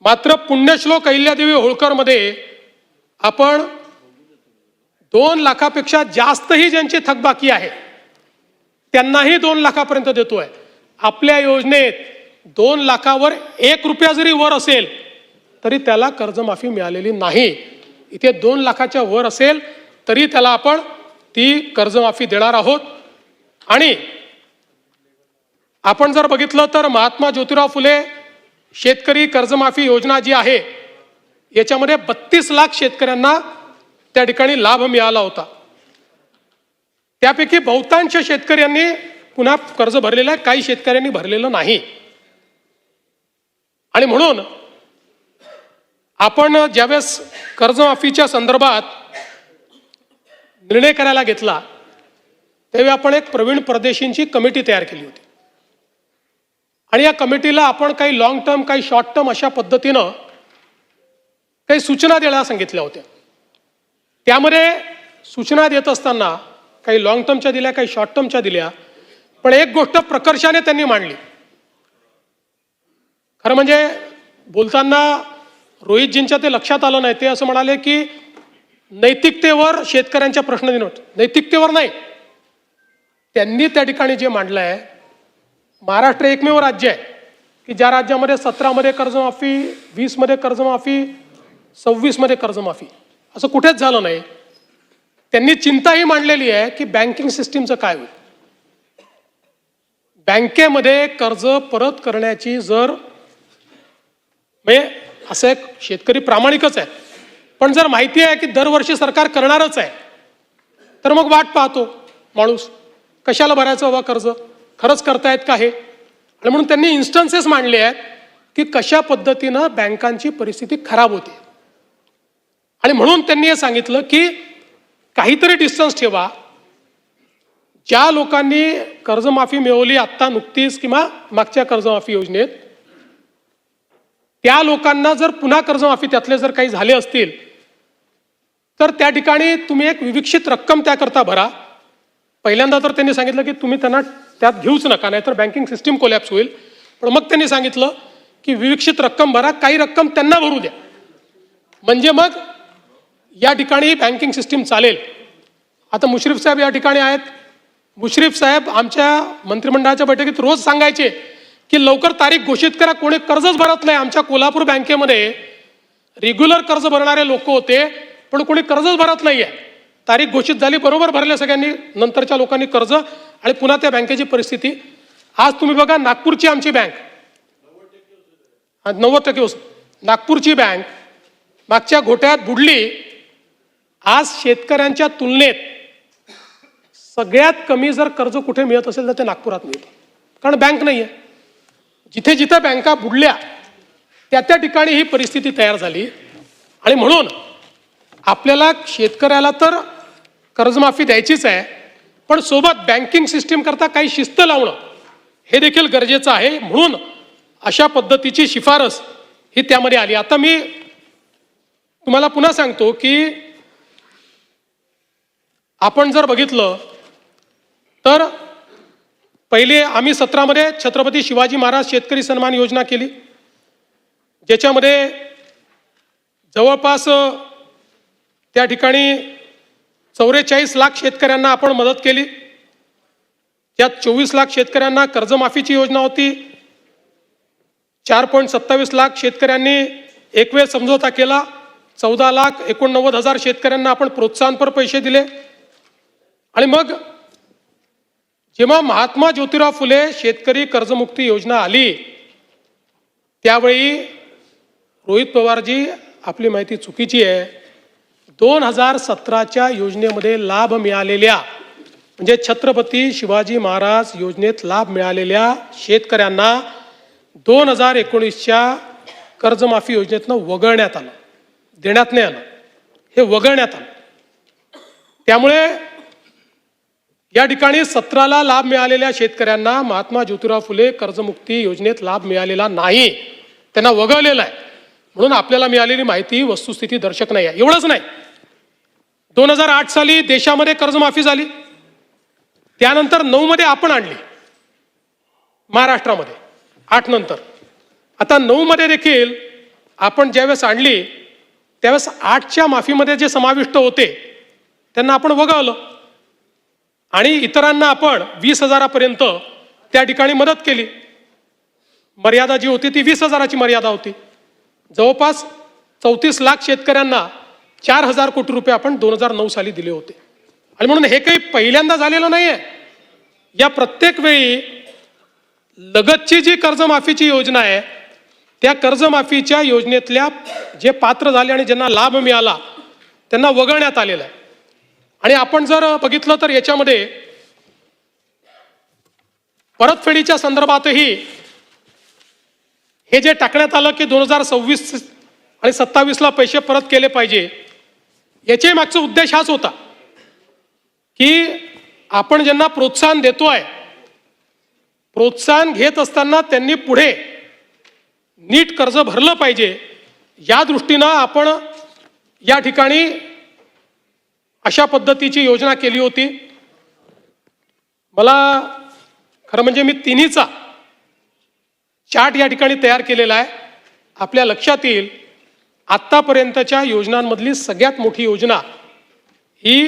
B: मात्र पुण्यश्लोक अहिल्यादेवी होळकर मध्ये आपण 2 लाखापेक्षा जास्तही ज्यांची थकबाकी आहे त्यांनाही 2 लाखापर्यंत देतोय. आपल्या योजनेत 2 लाखावर 1 रुपया जरी वर असेल तरी त्याला कर्जमाफी मिळालेली नाही. इथे 2 लाखाच्या वर असेल तरी त्याला आपण ती कर्जमाफी देणार आहोत. आणि आपण जर बघितलं तर महात्मा ज्योतिराव फुले शेतकरी कर्जमाफी योजना जी आहे याच्यामध्ये 32 लाख शेतकऱ्यांना त्या ठिकाणी लाभ मिळाला होता. त्यापैकी बहुतांश शेतकऱ्यांनी पुन्हा कर्ज भरलेलं आहे, काही शेतकऱ्यांनी भरलेलं नाही. आणि म्हणून आपण ज्यावेळेस कर्जमाफीच्या संदर्भात निर्णय करायला घेतला त्यावेळी आपण एक प्रवीण परदेशींची कमिटी तयार केली होती. आणि या कमिटीला आपण काही लॉंग टर्म, काही शॉर्ट टर्म अशा पद्धतीनं काही सूचना द्यायला सांगितल्या होत्या. त्यामध्ये सूचना देत असताना काही लॉंग टर्मच्या दिल्या, काही शॉर्ट टर्मच्या दिल्या. पण एक गोष्ट प्रकर्षाने त्यांनी मांडली. खरं म्हणजे बोलताना रोहितजींच्या ते लक्षात आलं नाही. ते असं म्हणाले की नैतिकतेवर शेतकऱ्यांच्या प्रश्न देणं. नैतिकतेवर नाही, त्यांनी त्या ठिकाणी जे मांडलं आहे, महाराष्ट्र एकमेव राज्य आहे की ज्या राज्यामध्ये 17 मध्ये कर्जमाफी, 20 मध्ये कर्जमाफी, 26 मध्ये कर्जमाफी, असं कुठेच झालं नाही. त्यांनी चिंताही मांडलेली आहे की बँकिंग सिस्टीमचं काय होईल. बँकेमध्ये कर्ज परत करण्याची जर म्हणजे असं एक शेतकरी प्रामाणिकच आहे, पण जर माहिती आहे की दरवर्षी सरकार करणारच आहे तर मग वाट पाहतो माणूस, कशाला भरायचं बाबा कर्ज, खरंच करतायत का हे. आणि म्हणून त्यांनी इन्स्टन्सेस मांडले आहेत की कशा पद्धतीनं बँकांची परिस्थिती खराब होते. आणि म्हणून त्यांनी हे सांगितलं की काहीतरी डिस्टन्स ठेवा. ज्या लोकांनी कर्जमाफी मिळवली आत्ता नुकतीच किंवा मागच्या कर्जमाफी योजनेत, त्या लोकांना जर पुन्हा कर्जमाफी त्यातले जर काही झाले असतील तर त्या ठिकाणी तुम्ही एक विविक्षित रक्कम त्याकरता भरा. पहिल्यांदा तर त्यांनी सांगितलं की तुम्ही त्यांना त्यात घेऊच नका, नाहीतर बँकिंग सिस्टीम कोलॅप्स होईल. पण मग त्यांनी सांगितलं की विविक्षित रक्कम भरा, काही रक्कम त्यांना भरू द्या, म्हणजे मग या ठिकाणी बँकिंग सिस्टीम चालेल. आता मुश्रीफ साहेब या ठिकाणी आहेत. मुश्रीफ साहेब आमच्या मंत्रिमंडळाच्या बैठकीत रोज सांगायचे की लवकर तारीख घोषित करा, कोणी कर्जच भरत नाही. आमच्या कोल्हापूर बँकेमध्ये रेग्युलर कर्ज भरणारे लोक होते पण कोणी कर्जच भरत नाहीये. तारीख घोषित झाली, बरोबर भरले सगळ्यांनी, नंतरच्या लोकांनी कर्ज, आणि पुन्हा त्या बँकेची परिस्थिती. आज तुम्ही बघा नागपूरची आमची बँक 90% नागपूरची बँक मागच्या घोट्यात बुडली आज शेतकऱ्यांच्या तुलनेत सगळ्यात कमी जर कर्ज कुठे मिळत असेल तर ते नागपुरात मिळतं, कारण बँक नाही आहे. जिथे जिथे बँका बुडल्या त्या त्या ठिकाणी ही परिस्थिती तयार झाली. आणि म्हणून आपल्याला शेतकऱ्याला तर कर्जमाफी द्यायचीच आहे, पण सोबत बँकिंग सिस्टीम करता काही शिस्त लावणं हे देखील गरजेचं आहे. म्हणून अशा पद्धतीची शिफारस ही त्यामध्ये आली. आता मी तुम्हाला पुन्हा सांगतो की आपण जर बघितलं तर पहिले आम्ही 17 मध्ये छत्रपती शिवाजी महाराज शेतकरी सन्मान योजना केली, ज्याच्यामध्ये जवळपास त्या ठिकाणी 44 लाख शेतकऱ्यांना आपण मदत केली. त्यात 24 लाख शेतकऱ्यांना कर्जमाफीची योजना होती. 4.27 लाख शेतकऱ्यांनी एक वेळ समझोता केला. 14,89,000 शेतकऱ्यांना आपण प्रोत्साहनपर पैसे दिले. आणि मग जेव्हा महात्मा ज्योतिराव फुले शेतकरी कर्जमुक्ती योजना आली त्यावेळी रोहित पवारजी, आपली माहिती चुकीची आहे, 2017च्या योजनेमध्ये लाभ मिळालेल्या म्हणजे छत्रपती शिवाजी महाराज योजनेत लाभ मिळालेल्या शेतकऱ्यांना 2019च्या कर्जमाफी योजनेतनं वगळण्यात आलं, देण्यात नाही आलं, हे वगळण्यात आलं. त्यामुळे या ठिकाणी 17ला लाभ मिळालेल्या शेतकऱ्यांना महात्मा ज्योतिराव फुले कर्जमुक्ती योजनेत लाभ मिळालेला नाही, त्यांना वगळलेला आहे. म्हणून आपल्याला मिळालेली माहिती वस्तुस्थिती दर्शक नाही आहे. एवढंच नाही, 2008 साली देशामध्ये कर्जमाफी झाली, त्यानंतर 9 मध्ये आपण आणली महाराष्ट्रामध्ये, 8 नंतर. आता 9 मध्ये देखील आपण ज्यावेळेस आणली त्यावेळेस 8च्या माफीमध्ये जे समाविष्ट होते त्यांना आपण वगळलं आणि इतरांना आपण 20,000पर्यंत त्या ठिकाणी मदत केली. मर्यादा जी होती ती 20,000ची मर्यादा होती. जवळपास 34 लाख शेतकऱ्यांना 4,000 कोटी रुपये आपण 2009 साली दिले होते. आणि म्हणून हे काही पहिल्यांदा झालेलं नाही आहे. या प्रत्येक वेळी लगतची जी कर्जमाफीची योजना आहे त्या कर्जमाफीच्या योजनेतल्या जे पात्र झाले आणि ज्यांना लाभ मिळाला त्यांना वगळण्यात आलेलं आहे. आणि आपण जर बघितलं तर याच्यामध्ये परतफेडीच्या संदर्भातही हे जे टाकण्यात आलं की 2026 आणि 27ला पैसे परत केले पाहिजे, याच्या मागचा उद्देश हाच होता की आपण ज्यांना प्रोत्साहन देतोय, प्रोत्साहन घेत असताना त्यांनी पुढे नीट कर्ज भरलं पाहिजे, या दृष्टीनं आपण या ठिकाणी अशा पद्धतीची योजना केली होती. मला खरं म्हणजे मी तिन्हीचा चार्ट या ठिकाणी तयार केलेला आहे. आपल्या लक्षात येईल आत्तापर्यंतच्या योजनांमधली सगळ्यात मोठी योजना ही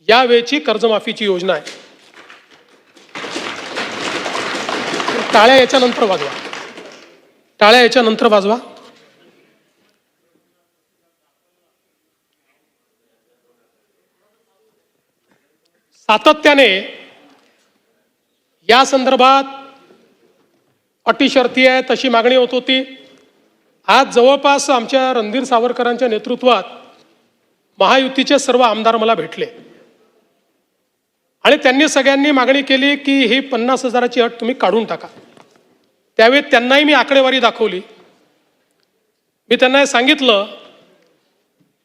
B: यावेळची कर्जमाफीची योजना आहे. टाळ्या याच्यानंतर वाजवा, टाळ्या याच्यानंतर वाजवा. सातत्याने या संदर्भात अटी शर्ती आहे तशी मागणी होत होती. आज जवळपास आमच्या रणधीर सावरकरांच्या नेतृत्वात महायुतीचे सर्व आमदार मला भेटले आणि त्यांनी सगळ्यांनी मागणी केली की ही 50,000ची अट तुम्ही काढून टाका. त्यावेळी त्यांनाही मी आकडेवारी दाखवली. मी त्यांना हे सांगितलं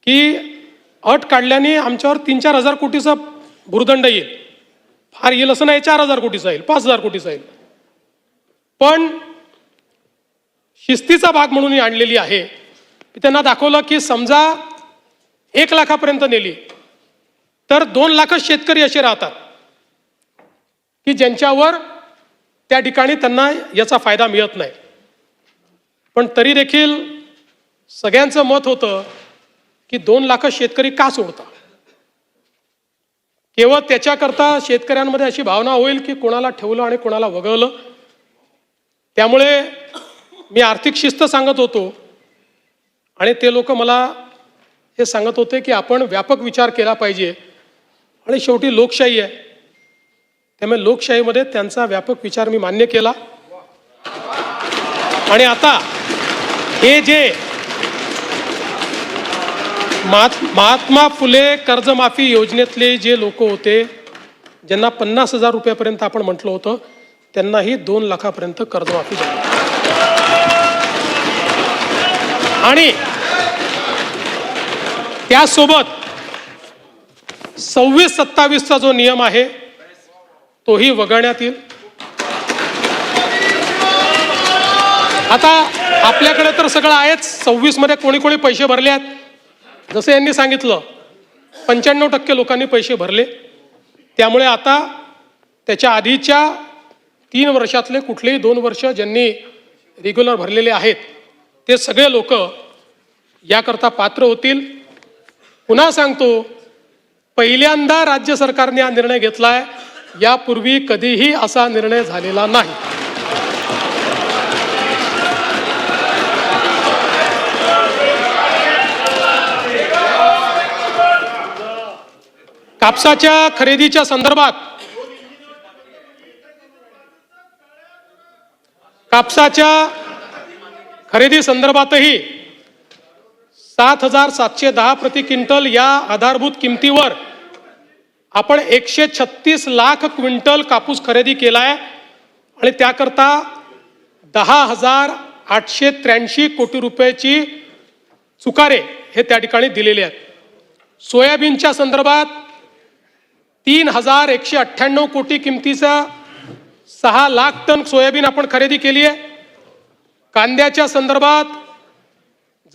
B: की अट काढल्याने आमच्यावर 3-4 हजार कोटीचा भुर्दंड येईल, फार येईल असं नाही, 4,000 कोटीचा येईल, 5,000 कोटीचा येईल, पण शिस्तीचा भाग म्हणून ही आणलेली आहे. मी त्यांना दाखवलं की समजा 1 लाखापर्यंत नेली तर 2 लाखच शेतकरी असे राहतात की ज्यांच्यावर त्या ठिकाणी त्यांना याचा फायदा मिळत नाही. पण तरी देखील सगळ्यांचं मत होतं की 2 लाखच शेतकरी का सोडता. केवळ त्याच्याकरता शेतकऱ्यांमध्ये अशी भावना होईल की कोणाला ठेवलं आणि कोणाला वगळलं. त्यामुळे मी आर्थिक शिस्त सांगत होतो आणि ते लोक मला हे सांगत होते की आपण व्यापक विचार केला पाहिजे आणि शेवटी लोकशाही आहे, त्यामुळे लोकशाहीमध्ये त्यांचा व्यापक विचार मी मान्य केला. आणि आता हे जे महात्मा फुले कर्जमाफी योजनेतले जे लोक होते, ज्यांना 50,000 रुपयापर्यंत आपण म्हटलं होतं, त्यांनाही 2 लाखापर्यंत कर्जमाफी झाली. आणि त्यासोबत 26-27चा जो नियम आहे तोही वगळण्यात येईल. आता आपल्याकडे तर सगळं आहेच. 26 मध्ये कोणी कोणी पैसे भरले आहेत, जसं यांनी सांगितलं 95% लोकांनी पैसे भरले. त्यामुळे आता त्याच्या आधीच्या 3 वर्षातले कुठलेही 2 वर्ष ज्यांनी रेग्युलर भरलेले आहेत ते सगळे लोक याकरता पात्र होतील. पुन्हा सांगतो, पहिल्यांदा राज्य सरकारने हा निर्णय घेतलाय. यापूर्वी कधीही असा निर्णय झालेला नाही. कापसाच्या खरेदीच्या संदर्भात खरेदी संदर्भातही 7,710 प्रति क्विंटल या आधारभूत किमतीवर आपण 136 लाख क्विंटल कापूस खरेदी केलाय आणि त्याकरता 10,883 कोटी रुपयाची चुकारे हे त्या ठिकाणी दिलेले आहेत. सोयाबीनच्या संदर्भात 3,198 कोटी किमतीचा 6 लाख टन सोयाबीन आपण खरेदी केली आहे. कांद्याच्या संदर्भात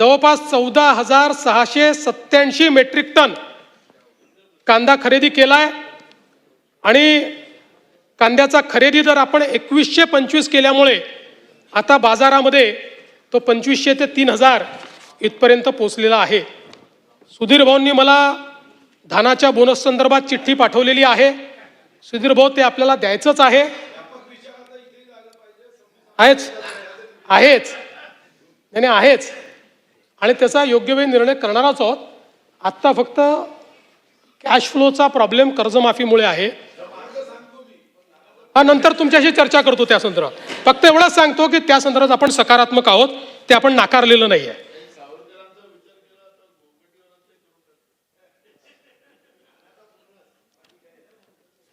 B: जवळपास 14,687 मेट्रिक टन कांदा खरेदी केलाय आणि कांद्याचा खरेदी दर आपण 2125 केल्यामुळे आता बाजारामध्ये तो 2500 ते 3,000 इथपर्यंत पोहोचलेला आहे. सुधीर भाऊंनी मला धानाच्या बोनस संदर्भात चिठ्ठी पाठवलेली आहे. सुधीर भाऊ, ते आपल्याला द्यायचंच आहे. आहेच आणि त्याचा योग्य वेळी निर्णय करणारच आहोत. आत्ता फक्त कॅश फ्लोचा प्रॉब्लेम कर्जमाफीमुळे आहे. हा, नंतर तुमच्याशी चर्चा करतो त्या संदर्भात. फक्त एवढंच सांगतो की त्या संदर्भात आपण सकारात्मक आहोत, ते आपण नाकारलेलं नाही आहे.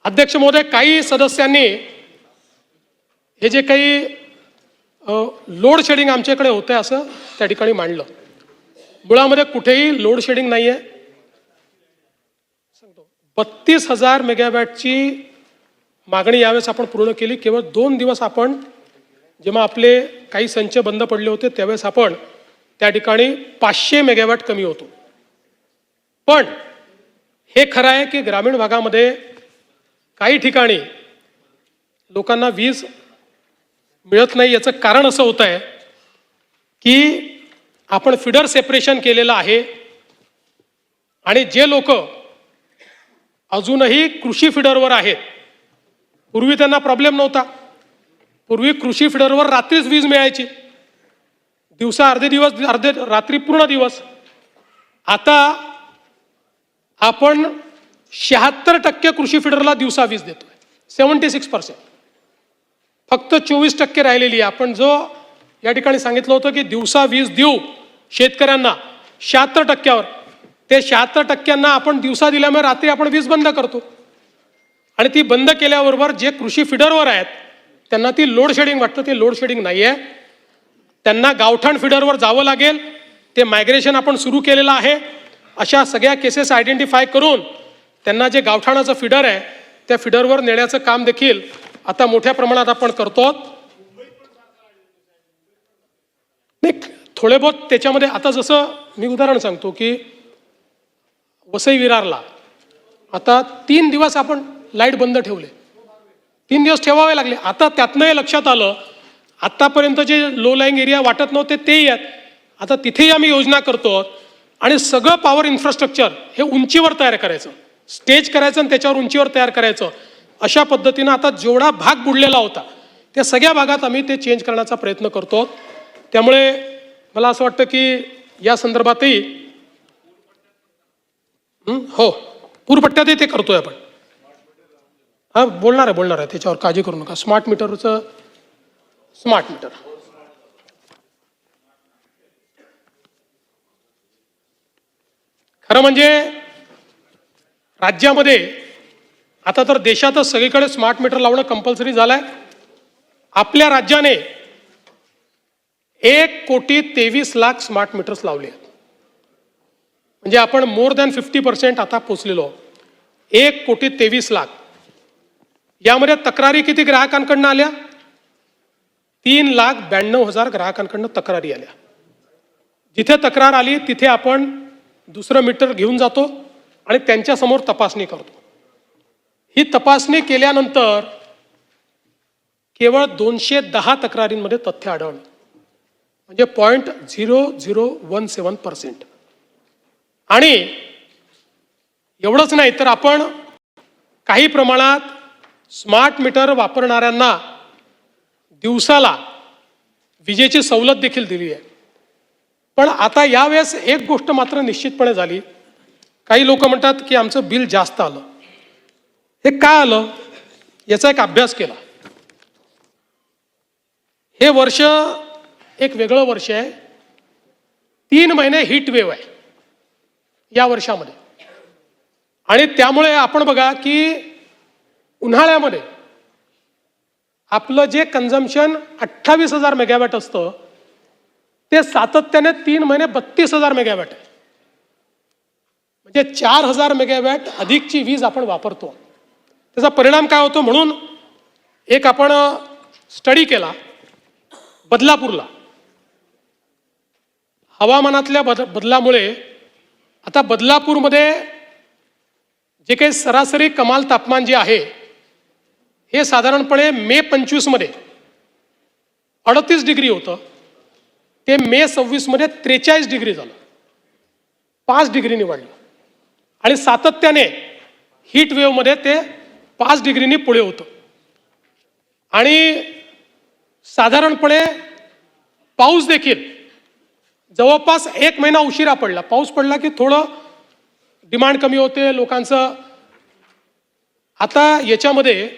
B: अध्यक्ष महोदय, काही सदस्यांनी हे जे काही लोड शेडिंग आमच्याकडे होतंय असं त्या ठिकाणी मांडलं. मुळामध्ये कुठेही लोड शेडिंग नाही आहे. 32,000 मेगावॅटची मागणी यावेळेस आपण पूर्ण केली. केवळ 2 दिवस आपण, जेव्हा आपले काही संच बंद पडले होते त्यावेळेस आपण त्या ठिकाणी 500 मेगावॅट कमी होतो. पण हे खरं आहे की ग्रामीण भागामध्ये काही ठिकाणी लोकांना वीज मिळत नाही. याचं कारण असं होत आहे की आपण फिडर सेपरेशन केलेलं आहे आणि जे लोक अजूनही कृषी फिडरवर आहेत, पूर्वी त्यांना प्रॉब्लेम नव्हता. पूर्वी कृषी फिडरवर रात्रीच वीज मिळायची, दिवसा अर्धे दिवस, अर्धे रात्री पूर्ण दिवस. आता आपण 76% कृषी फिडरला दिवसा वीज देतोय, 76%. फक्त 24% राहिलेली आहे. आपण जो या ठिकाणी सांगितलं होतं की दिवसा वीज देऊ शेतकऱ्यांना 76%वर, ते 76%ना आपण दिवसा दिल्यामुळे रात्री आपण वीज बंद करतो. आणि ती बंद केल्याबरोबर जे कृषी फिडरवर आहेत त्यांना ती लोड शेडिंग वाटतं. ते लोड शेडिंग नाही आहे. त्यांना गावठाण फिडरवर जावं लागेल. ते मायग्रेशन आपण सुरू केलेलं आहे. अशा सगळ्या केसेस आयडेंटिफाय करून त्यांना जे गावठाणाचं फिडर आहे त्या फिडरवर नेण्याचं काम देखील आता मोठ्या प्रमाणात आपण करतो. थोडे बहुत त्याच्यामध्ये आता जसं मी उदाहरण सांगतो की वसई विरारला आता 3 दिवस आपण लाईट बंद ठेवले, 3 दिवस ठेवावे लागले. आता त्यातनं हे लक्षात आलं, आत्तापर्यंत जे लो लाईंग एरिया वाटत नव्हते तेही आहेत. आता तिथेही आम्ही योजना करतो आणि सगळं पॉवर इन्फ्रास्ट्रक्चर हे उंचीवर तयार करायचं, स्टेज करायचं आणि त्याच्यावर उंचीवर तयार करायचं. अशा पद्धतीनं आता जेवढा भाग बुडलेला होता त्या सगळ्या भागात आम्ही ते चेंज करण्याचा प्रयत्न करतो. त्यामुळे मला असं वाटतं की या संदर्भातही हो, पूरपट्ट्यातही ते करतोय आपण. हा, बोलणार आहे त्याच्यावर काळजी करू नका. स्मार्ट मीटरचं स्मार्ट मीटर खरं म्हणजे राज्यामध्ये आता तर देशातच सगळीकडे स्मार्ट मीटर लावणं कंपल्सरी झालंय. आपल्या राज्याने 1,23,00,000 स्मार्ट मीटर्स लावले आहेत. म्हणजे आपण मोर दॅन 50% आता पोचलेलो. 1,23,00,000. यामध्ये तक्रारी किती ग्राहकांकडनं आल्या? 3,92,000 ग्राहकांकडनं तक्रारी आल्या. जिथे तक्रार आली तिथे आपण दुसरं मीटर घेऊन जातो आणि त्यांच्यासमोर तपासणी करतो. ही तपासणी केल्यानंतर केवळ 210 तक्रारींमध्ये तथ्य आढळलं. म्हणजे 0.0017%. आणि एवढंच नाही तर आपण काही प्रमाणात स्मार्ट मीटर वापरणाऱ्यांना दिवसाला विजेची सवलत देखील दिली आहे. पण आता यावेळेस एक गोष्ट मात्र निश्चितपणे झाली. काही लोक म्हणतात की आमचं बिल जास्त आलं. हे का आलं याचा एक अभ्यास केला. हे वर्ष एक वेगळं वर्ष आहे. 3 महिने हीट वेव्ह आहे या वर्षामध्ये. आणि त्यामुळे आपण बघा की उन्हाळ्यामध्ये आपलं जे कन्झम्पशन 28,000 मेगावॅट असतं ते सातत्याने 3 महिने 32,000 मेगावॅट आहे. म्हणजे 4,000 मेगावॅट अधिकची वीज आपण वापरतो. त्याचा परिणाम काय होतो? म्हणून एक आपण स्टडी केला बदलापूरला. हवामानातल्या बदलामुळे आता बदलापूरमध्ये जे काही सरासरी कमाल तापमान जे आहे हे साधारणपणे मे 25 मध्ये 38 डिग्री होतं. ते मे 26 मध्ये 43 डिग्री झालं. 5 डिग्रीनी वाढलं. आणि सातत्याने हीट वेव्हमध्ये ते 5 डिग्रीनी पुढे होतं. आणि साधारणपणे पाऊस देखील जवळपास 1 महिना उशिरा पडला. पाऊस पडला की थोडं डिमांड कमी होते लोकांचं. आता याच्यामध्ये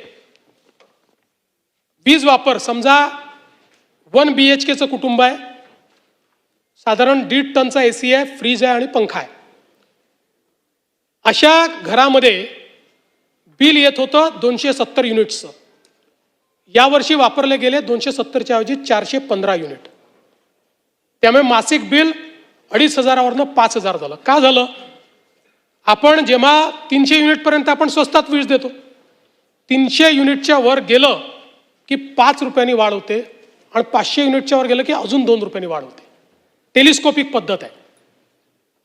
B: वीज वापर समजा 1 BHKचं कुटुंब आहे. साधारण 1.5 टनचा AC आहे, फ्रीज आहे आणि पंखा आहे. अशा घरामध्ये बिल येत होतं 270 युनिट्सचं. यावर्षी वापरले गेले 270च्या ऐवजी 415 युनिट. त्यामुळे मासिक बिल 2,500वरनं 5,000 झालं. का झालं? आपण जेव्हा 300 युनिटपर्यंत आपण स्वस्तात वीज देतो. 300 युनिटच्या वर गेलं की 5 रुपयांनी वाढ होते आणि 500 युनिटच्या वर गेलं की अजून 2 रुपयांनी वाढ होते. टेलिस्कोपिक पद्धत आहे.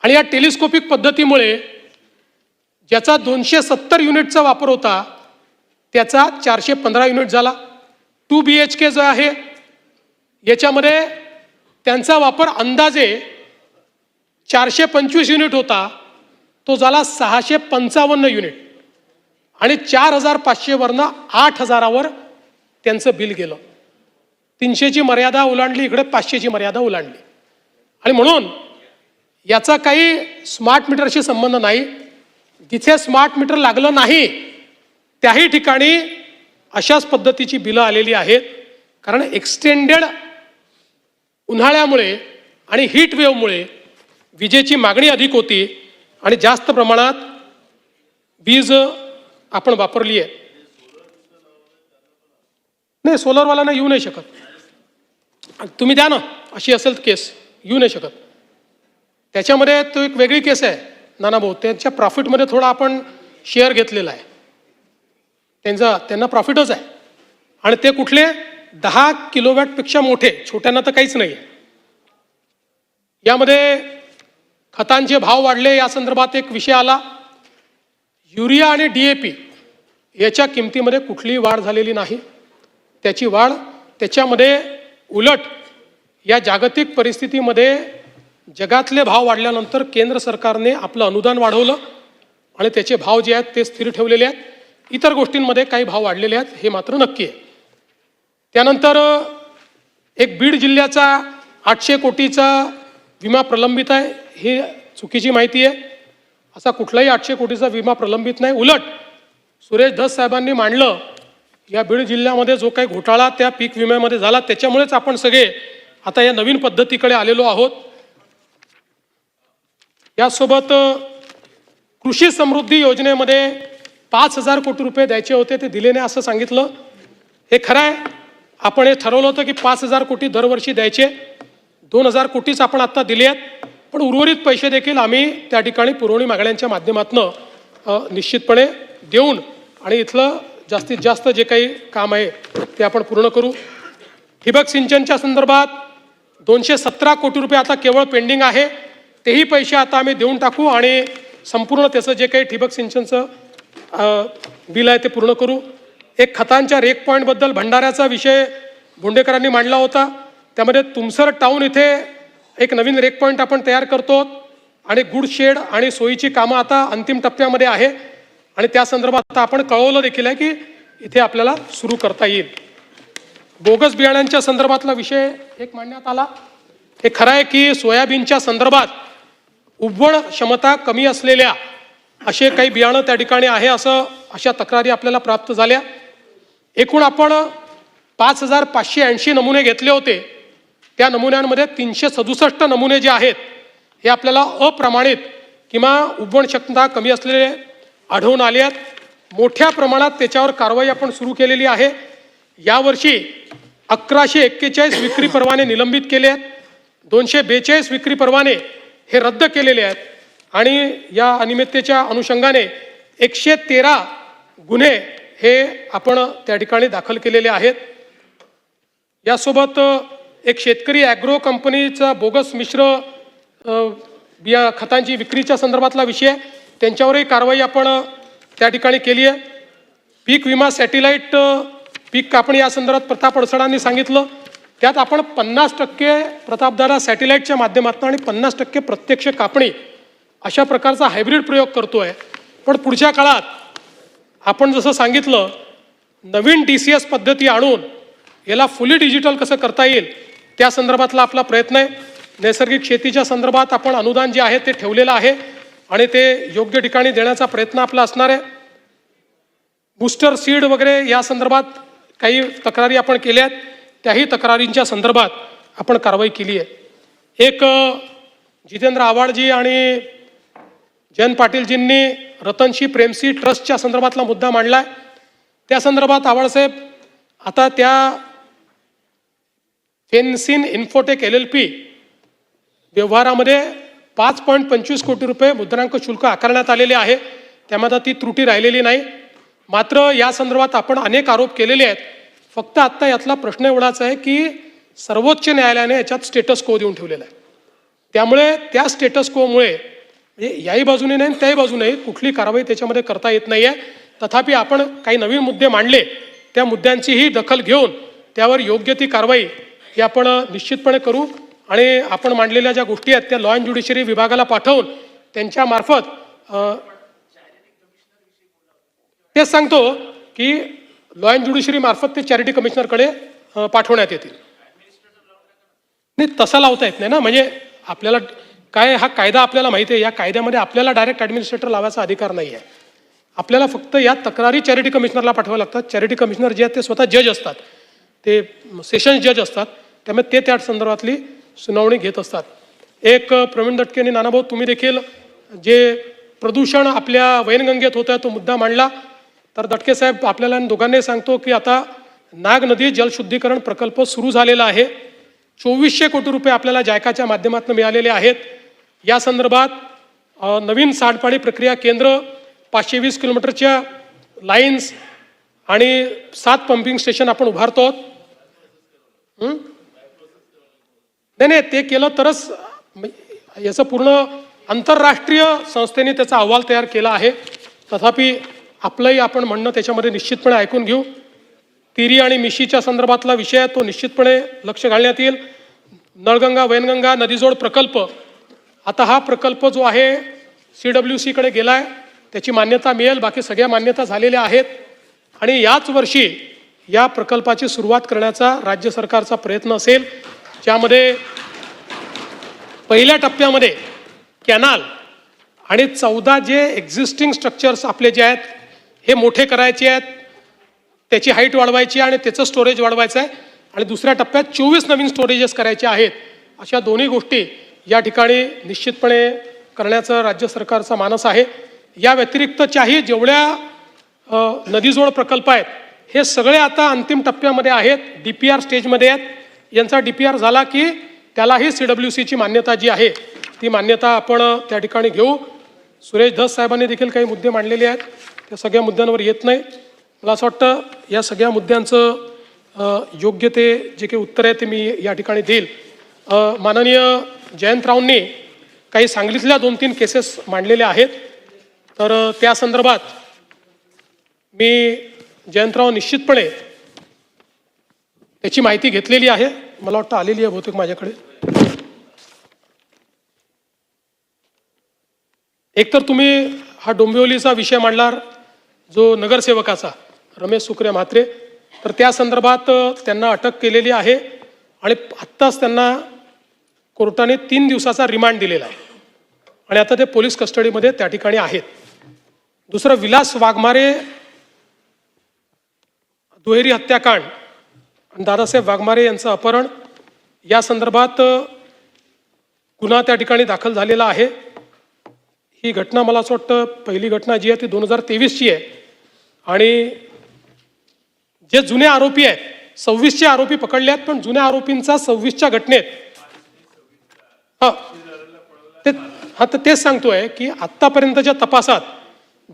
B: आणि या टेलिस्कोपिक पद्धतीमुळे ज्याचा 270 युनिटचा वापर होता त्याचा 415 युनिट झाला. 2 BHK जो आहे याच्यामध्ये त्यांचा वापर अंदाजे 425 युनिट होता, तो झाला 655 युनिट. आणि 4,500वरनं 8,000वर त्यांचं बिल गेलं. 300ची मर्यादा ओलांडली, इकडे 500ची मर्यादा ओलांडली. आणि म्हणून याचा काही स्मार्ट मीटरशी संबंध नाही. जिथे स्मार्ट मीटर लागलं नाही त्याही ठिकाणी अशाच पद्धतीची बिलं आलेली आहेत. कारण एक्सटेंडेड उन्हाळ्यामुळे आणि हीट वेव्हमुळे विजेची मागणी अधिक होती आणि जास्त प्रमाणात वीज आपण वापरली आहे. नाही, सोलरवाल्यांना येऊ नाही शकत. तुम्ही द्या ना, अशी असेल केस येऊ नाही शकत. त्याच्यामध्ये तो एक वेगळी केस आहे नाना भाऊ. त्यांच्या प्रॉफिटमध्ये थोडा आपण शेअर घेतलेला आहे. त्यांना प्रॉफिटच आहे. आणि ते कुठले 10 किलोवॅटपेक्षा मोठे, छोट्यांना तर काहीच नाही. यामध्ये खतांचे भाव वाढले या संदर्भात एक विषय आला. युरिया आणि DAP याच्या किमतीमध्ये कुठलीही वाढ झालेली नाही. त्याची वाढ त्याच्यामध्ये उलट या जागतिक परिस्थितीमध्ये जगातले भाव वाढल्यानंतर केंद्र सरकारने आपलं अनुदान वाढवलं आणि त्याचे भाव जे आहेत ते स्थिर ठेवलेले आहेत. इतर गोष्टींमध्ये काही भाव वाढलेले आहेत, हे मात्र नक्की आहे. त्यानंतर एक बीड जिल्ह्याचा 800 कोटीचा विमा प्रलंबित आहे, ही चुकीची माहिती आहे. असा कुठलाही 800 कोटीचा विमा प्रलंबित नाही. उलट सुरेश धस साहेबांनी मांडलं या बीड जिल्ह्यामध्ये जो काही घोटाळा त्या पीक विम्यामध्ये झाला त्याच्यामुळेच आपण सगळे आता या नवीन पद्धतीकडे आलेलो आहोत. यासोबत कृषी समृद्धी योजनेमध्ये 5,000 कोटी रुपये द्यायचे होते, ते दिले नाही असं सांगितलं. हे खरं आहे, आपण हे ठरवलं होतं की 5,000 कोटी दरवर्षी द्यायचे. 2,000 कोटीच आपण आत्ता दिले आहेत, पण उर्वरित पैसे देखील आम्ही त्या ठिकाणी पुरवणी मागण्यांच्या माध्यमातून निश्चितपणे देऊन आणि इथलं जास्तीत जास्त जे काही काम आहे ते आपण पूर्ण करू. ठिबक सिंचनच्या संदर्भात 217 कोटी रुपये आता केवळ पेंडिंग आहे. तेही पैसे आता आम्ही देऊन टाकू आणि संपूर्ण त्याचं जे काही ठिबक सिंचनचं बिल आहे ते पूर्ण करू. एक खतांच्या रेक पॉईंटबद्दल भंडाऱ्याचा विषय भोंडेकरांनी मांडला होता. त्यामध्ये तुमसर टाऊन इथे एक नवीन रेक पॉईंट आपण तयार करतो आणि गुड शेड आणि सोयीची कामं आता अंतिम टप्प्यामध्ये आहे आणि त्या संदर्भात आता आपण कळवलं देखील आहे की इथे आपल्याला सुरू करता येईल. बोगस बियाण्यांच्या संदर्भातला विषय एक मांडण्यात आला. हे खरं आहे की सोयाबीनच्या संदर्भात उगवण क्षमता कमी असलेल्या असे काही बियाणं त्या ठिकाणी आहे अशा तक्रारी आपल्याला प्राप्त झाल्या. एकूण आपण 5,580 नमुने घेतले होते. त्या नमुन्यांमध्ये 367 नमुने जे आहेत हे आपल्याला अप्रमाणित किंवा उगवण क्षमता कमी असलेले आढळून आले आहेत. मोठ्या प्रमाणात त्याच्यावर कारवाई आपण सुरू केलेली आहे. यावर्षी 1141 विक्री परवाने निलंबित केले आहेत. 242 विक्री परवाने हे रद्द केलेले आहेत आणि या अनियमिततेच्या अनुषंगाने 113 गुन्हे हे आपण त्या ठिकाणी दाखल केलेले आहेत. यासोबत एक शेतकरी ॲग्रो कंपनीचा बोगस मिश्र बिया खतांची विक्रीच्या संदर्भातला विषय, त्यांच्यावरही कारवाई आपण त्या ठिकाणी केली आहे. पीक विमा सॅटेलाईट पीक कापणी या संदर्भात प्रताप अडसडांनी सांगितलं. त्यात आपण 50% प्रतापदारा सॅटेलाईटच्या माध्यमातून आणि 50% प्रत्यक्ष कापणी अशा प्रकारचा हायब्रिड प्रयोग करतोय. पण पुढच्या काळात आपण जसं सांगितलं नवीन DCS पद्धती आणून याला फुली डिजिटल कसं करता येईल त्या संदर्भातला आपला प्रयत्न आहे. नैसर्गिक शेतीच्या संदर्भात आपण अनुदान जे आहे ते ठेवलेलं आहे आणि ते योग्य ठिकाणी देण्याचा प्रयत्न आपला असणार आहे. बूस्टर सीड वगैरे या संदर्भात काही तक्रारी आपण केल्या आहेत, त्याही तक्रारींच्या संदर्भात आपण कारवाई केली आहे. एक जितेंद्र आव्हाडजी आणि जयंत पाटीलजींनी रतनशी प्रेमसी ट्रस्टच्या संदर्भातला मुद्दा मांडला आहे. त्या संदर्भात आव्हाडसाहेब आता त्या फेन्सिन इन्फोटेक LLP व्यवहारामध्ये 5.25 कोटी रुपये मुद्रांक शुल्क आकारण्यात आलेले आहे. त्यामध्ये ती त्रुटी राहिलेली नाही. मात्र या संदर्भात आपण अनेक आरोप केलेले आहेत. फक्त आत्ता यातला प्रश्न एवढाच आहे की सर्वोच्च न्यायालयाने याच्यात स्टेटस को देऊन ठेवलेला आहे. त्यामुळे त्या स्टेटस कोमुळे म्हणजे याही बाजूने नाही त्याही बाजूने कुठली कारवाई त्याच्यामध्ये करता येत नाही आहे. तथापि आपण काही नवीन मुद्दे मांडले, त्या मुद्द्यांचीही दखल घेऊन त्यावर योग्य ती कारवाई ही आपण निश्चितपणे करू आणि आपण मांडलेल्या ज्या गोष्टी आहेत त्या लॉ अँड ज्युडिशरी विभागाला पाठवून त्यांच्यामार्फत तेच सांगतो की लॉ अँड ज्युडिशरी मार्फत ते चॅरिटी कमिशनरकडे पाठवण्यात येतील. नाही तसा लावता येत नाही ना, म्हणजे आपल्याला काय हा कायदा आपल्याला माहिती आहे. या कायद्यामध्ये आपल्याला डायरेक्ट ॲडमिनिस्ट्रेटर लावायचा अधिकार नाही आहे. आपल्याला फक्त या तक्रारी चॅरिटी कमिशनरला पाठवाव्या लागतात. चॅरिटी कमिशनर जे आहेत ते स्वतः जज असतात, ते सेशन्स जज असतात, त्यामुळे ते त्या संदर्भातली सुनावणी घेत असतात. एक प्रवीण दटके आणि नानाभाऊ तुम्ही देखील जे प्रदूषण आपल्या वैनगंगेत होतं तो मुद्दा मांडला. तर दटके साहेब आपल्याला दोघांनाही सांगतो की आता नाग नदी जलशुद्धीकरण प्रकल्प सुरू झालेला आहे. 2400 कोटी रुपये आपल्याला जायकाच्या माध्यमातून मिळालेले आहेत. या संदर्भात नवीन सांडपाणी प्रक्रिया केंद्र, 520 किलोमीटरच्या लाईन्स आणि 7 पंपिंग स्टेशन आपण उभारतो. नाही ते केलं तरच याचं पूर्ण आंतरराष्ट्रीय संस्थेने त्याचा अहवाल तयार केला आहे. तथापि आपलंही आपण म्हणणं त्याच्यामध्ये निश्चितपणे ऐकून घेऊ. तिरी आणि मिशीच्या संदर्भातला विषय आहे तो निश्चितपणे लक्ष घालण्यात येईल. नळगंगा वैनगंगा नदीजोड प्रकल्प, आता हा प्रकल्प जो आहे CWC कडे गेला आहे, त्याची मान्यता मिळेल. बाकी सगळ्या मान्यता झालेल्या आहेत आणि याच वर्षी या प्रकल्पाची सुरुवात करण्याचा राज्य सरकारचा प्रयत्न असेल, ज्यामध्ये पहिल्या टप्प्यामध्ये कॅनाल आणि 14 जे एक्झिस्टिंग स्ट्रक्चर्स आपले जे आहेत हे मोठे करायचे आहेत, त्याची हाईट वाढवायची आणि त्याचं स्टोरेज वाढवायचं आहे आणि दुसऱ्या टप्प्यात 24 नवीन स्टोरेजेस करायचे आहेत. अशा दोन्ही गोष्टी या ठिकाणी निश्चितपणे करण्याचं राज्य सरकारचा मानस आहे. या व्यतिरिक्तच्याही जेवढ्या नदीजोड प्रकल्प आहेत हे सगळे आता अंतिम टप्प्यामध्ये आहेत, DPR स्टेजमध्ये आहेत. यांचा DPR झाला की त्यालाही CWCची मान्यता जी आहे ती मान्यता आपण त्या ठिकाणी घेऊ. सुरेश धस साहेबांनी देखील काही मुद्दे मांडलेले आहेत, त्या सगळ्या मुद्द्यांवर येत नाही. मला असं वाटतं या सगळ्या मुद्द्यांचं योग्य ते जे काही उत्तर आहे ते मी या ठिकाणी देईल. माननीय जयंतरावांनी काही सांगलीतल्या 2-3 केसेस मांडलेल्या आहेत, तर त्या संदर्भात मी जयंतराव निश्चितपणे त्याची माहिती घेतलेली आहे. मला वाटतं आलेली आहे बहुतेक माझ्याकडे. एकतर तुम्ही हा डोंबिवलीचा विषय मांडला जो नगरसेवकाचा रमेश सुक्रे म्हात्रे, तर त्या संदर्भात त्यांना अटक केलेली आहे आणि आत्ताच त्यांना कोर्टाने 3 दिवसाचा रिमांड दिलेला आहे आणि आता ते पोलीस कस्टडीमध्ये त्या ठिकाणी आहेत. दुसरं विलास वाघमारे दुहेरी हत्याकांड आणि दादासाहेब वाघमारे यांचं अपहरण या संदर्भात गुन्हा त्या ठिकाणी दाखल झालेला आहे. ही घटना मला असं वाटतं पहिली घटना जी आहे ती 2023ची आहे आणि जे जुने आरोपी आहेत 26चे आरोपी पकडले आहेत, पण जुन्या आरोपींचा 26च्या घटनेत तर तेच सांगतोय की आत्तापर्यंतच्या तपासात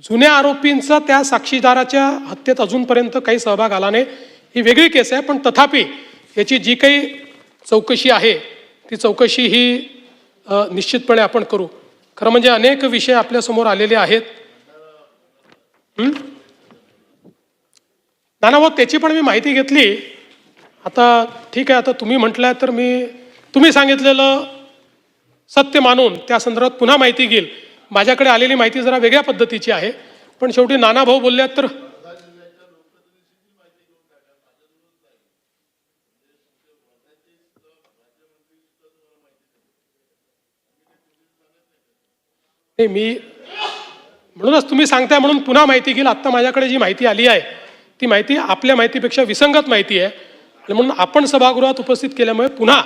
B: जुन्या आरोपींचा त्या साक्षीदाराच्या हत्येत अजूनपर्यंत काही सहभाग आला नाही. ही वेगळी केस आहे, पण तथापि याची जी काही चौकशी आहे ती चौकशी ही निश्चितपणे आपण करू. खरं म्हणजे अनेक विषय आपल्यासमोर आलेले आहेत. नानाभाऊ त्याची पण मी माहिती घेतली. आता ठीक आहे, आता तुम्ही म्हटलंय तर तुम्ही सांगितलेलं सत्य मानून त्या संदर्भात पुन्हा माहिती घेईल. माझ्याकडे आलेली माहिती जरा वेगळ्या पद्धतीची आहे, पण शेवटी नानाभाऊ बोलल्यात तर नाही, मी म्हणूनच तुम्ही सांगताय म्हणून पुन्हा माहिती घेईल. आत्ता माझ्याकडे जी माहिती आली आहे ती माहिती आपल्या माहितीपेक्षा विसंगत माहिती आहे आणि म्हणून आपण सभागृहात उपस्थित केल्यामुळे पुन्हा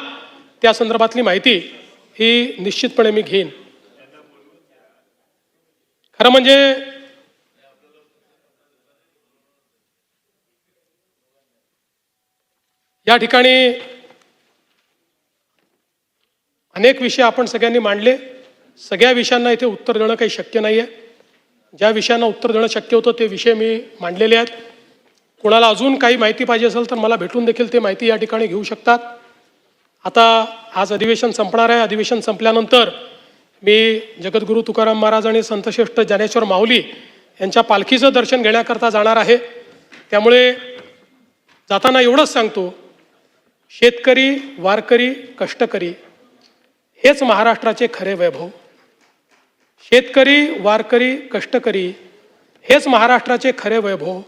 B: त्या संदर्भातली माहिती ही निश्चितपणे मी घेईन. खरं म्हणजे या ठिकाणी अनेक विषय आपण सगळ्यांनी मांडले. सगळ्या विषयांना इथे उत्तर देणं काही शक्य नाही आहे. ज्या विषयांना उत्तर देणं शक्य होतं ते विषय मी मांडलेले आहेत. कोणाला अजून काही माहिती पाहिजे असेल तर मला भेटून देखील ते माहिती या ठिकाणी घेऊ शकतात. आता आज अधिवेशन संपणार आहे. अधिवेशन संपल्यानंतर मी जगद्गुरू तुकाराम महाराज आणि संतश्रेष्ठ ज्ञानेश्वर माऊली यांच्या पालखीचं दर्शन घेण्याकरता जाणार आहे. त्यामुळे जाताना एवढंच सांगतो, शेतकरी, वारकरी, कष्टकरी हेच महाराष्ट्राचे खरे वैभव. शेतकरी, वारकरी, कष्टकरी हेच महाराष्ट्राचे खरे वैभव.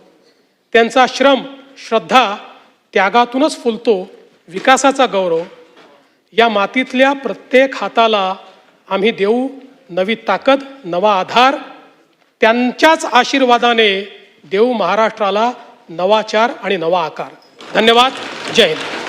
B: त्यांचा श्रम, श्रद्धा, त्यागातूनच फुलतो विकासाचा गौरव. या मातीतल्या प्रत्येक हाताला आम्ही देऊ नवी ताकद, नवा आधार. त्यांच्याच आशीर्वादाने देऊ महाराष्ट्राला नवाचार आणि नवा आकार. धन्यवाद. जय हिंद.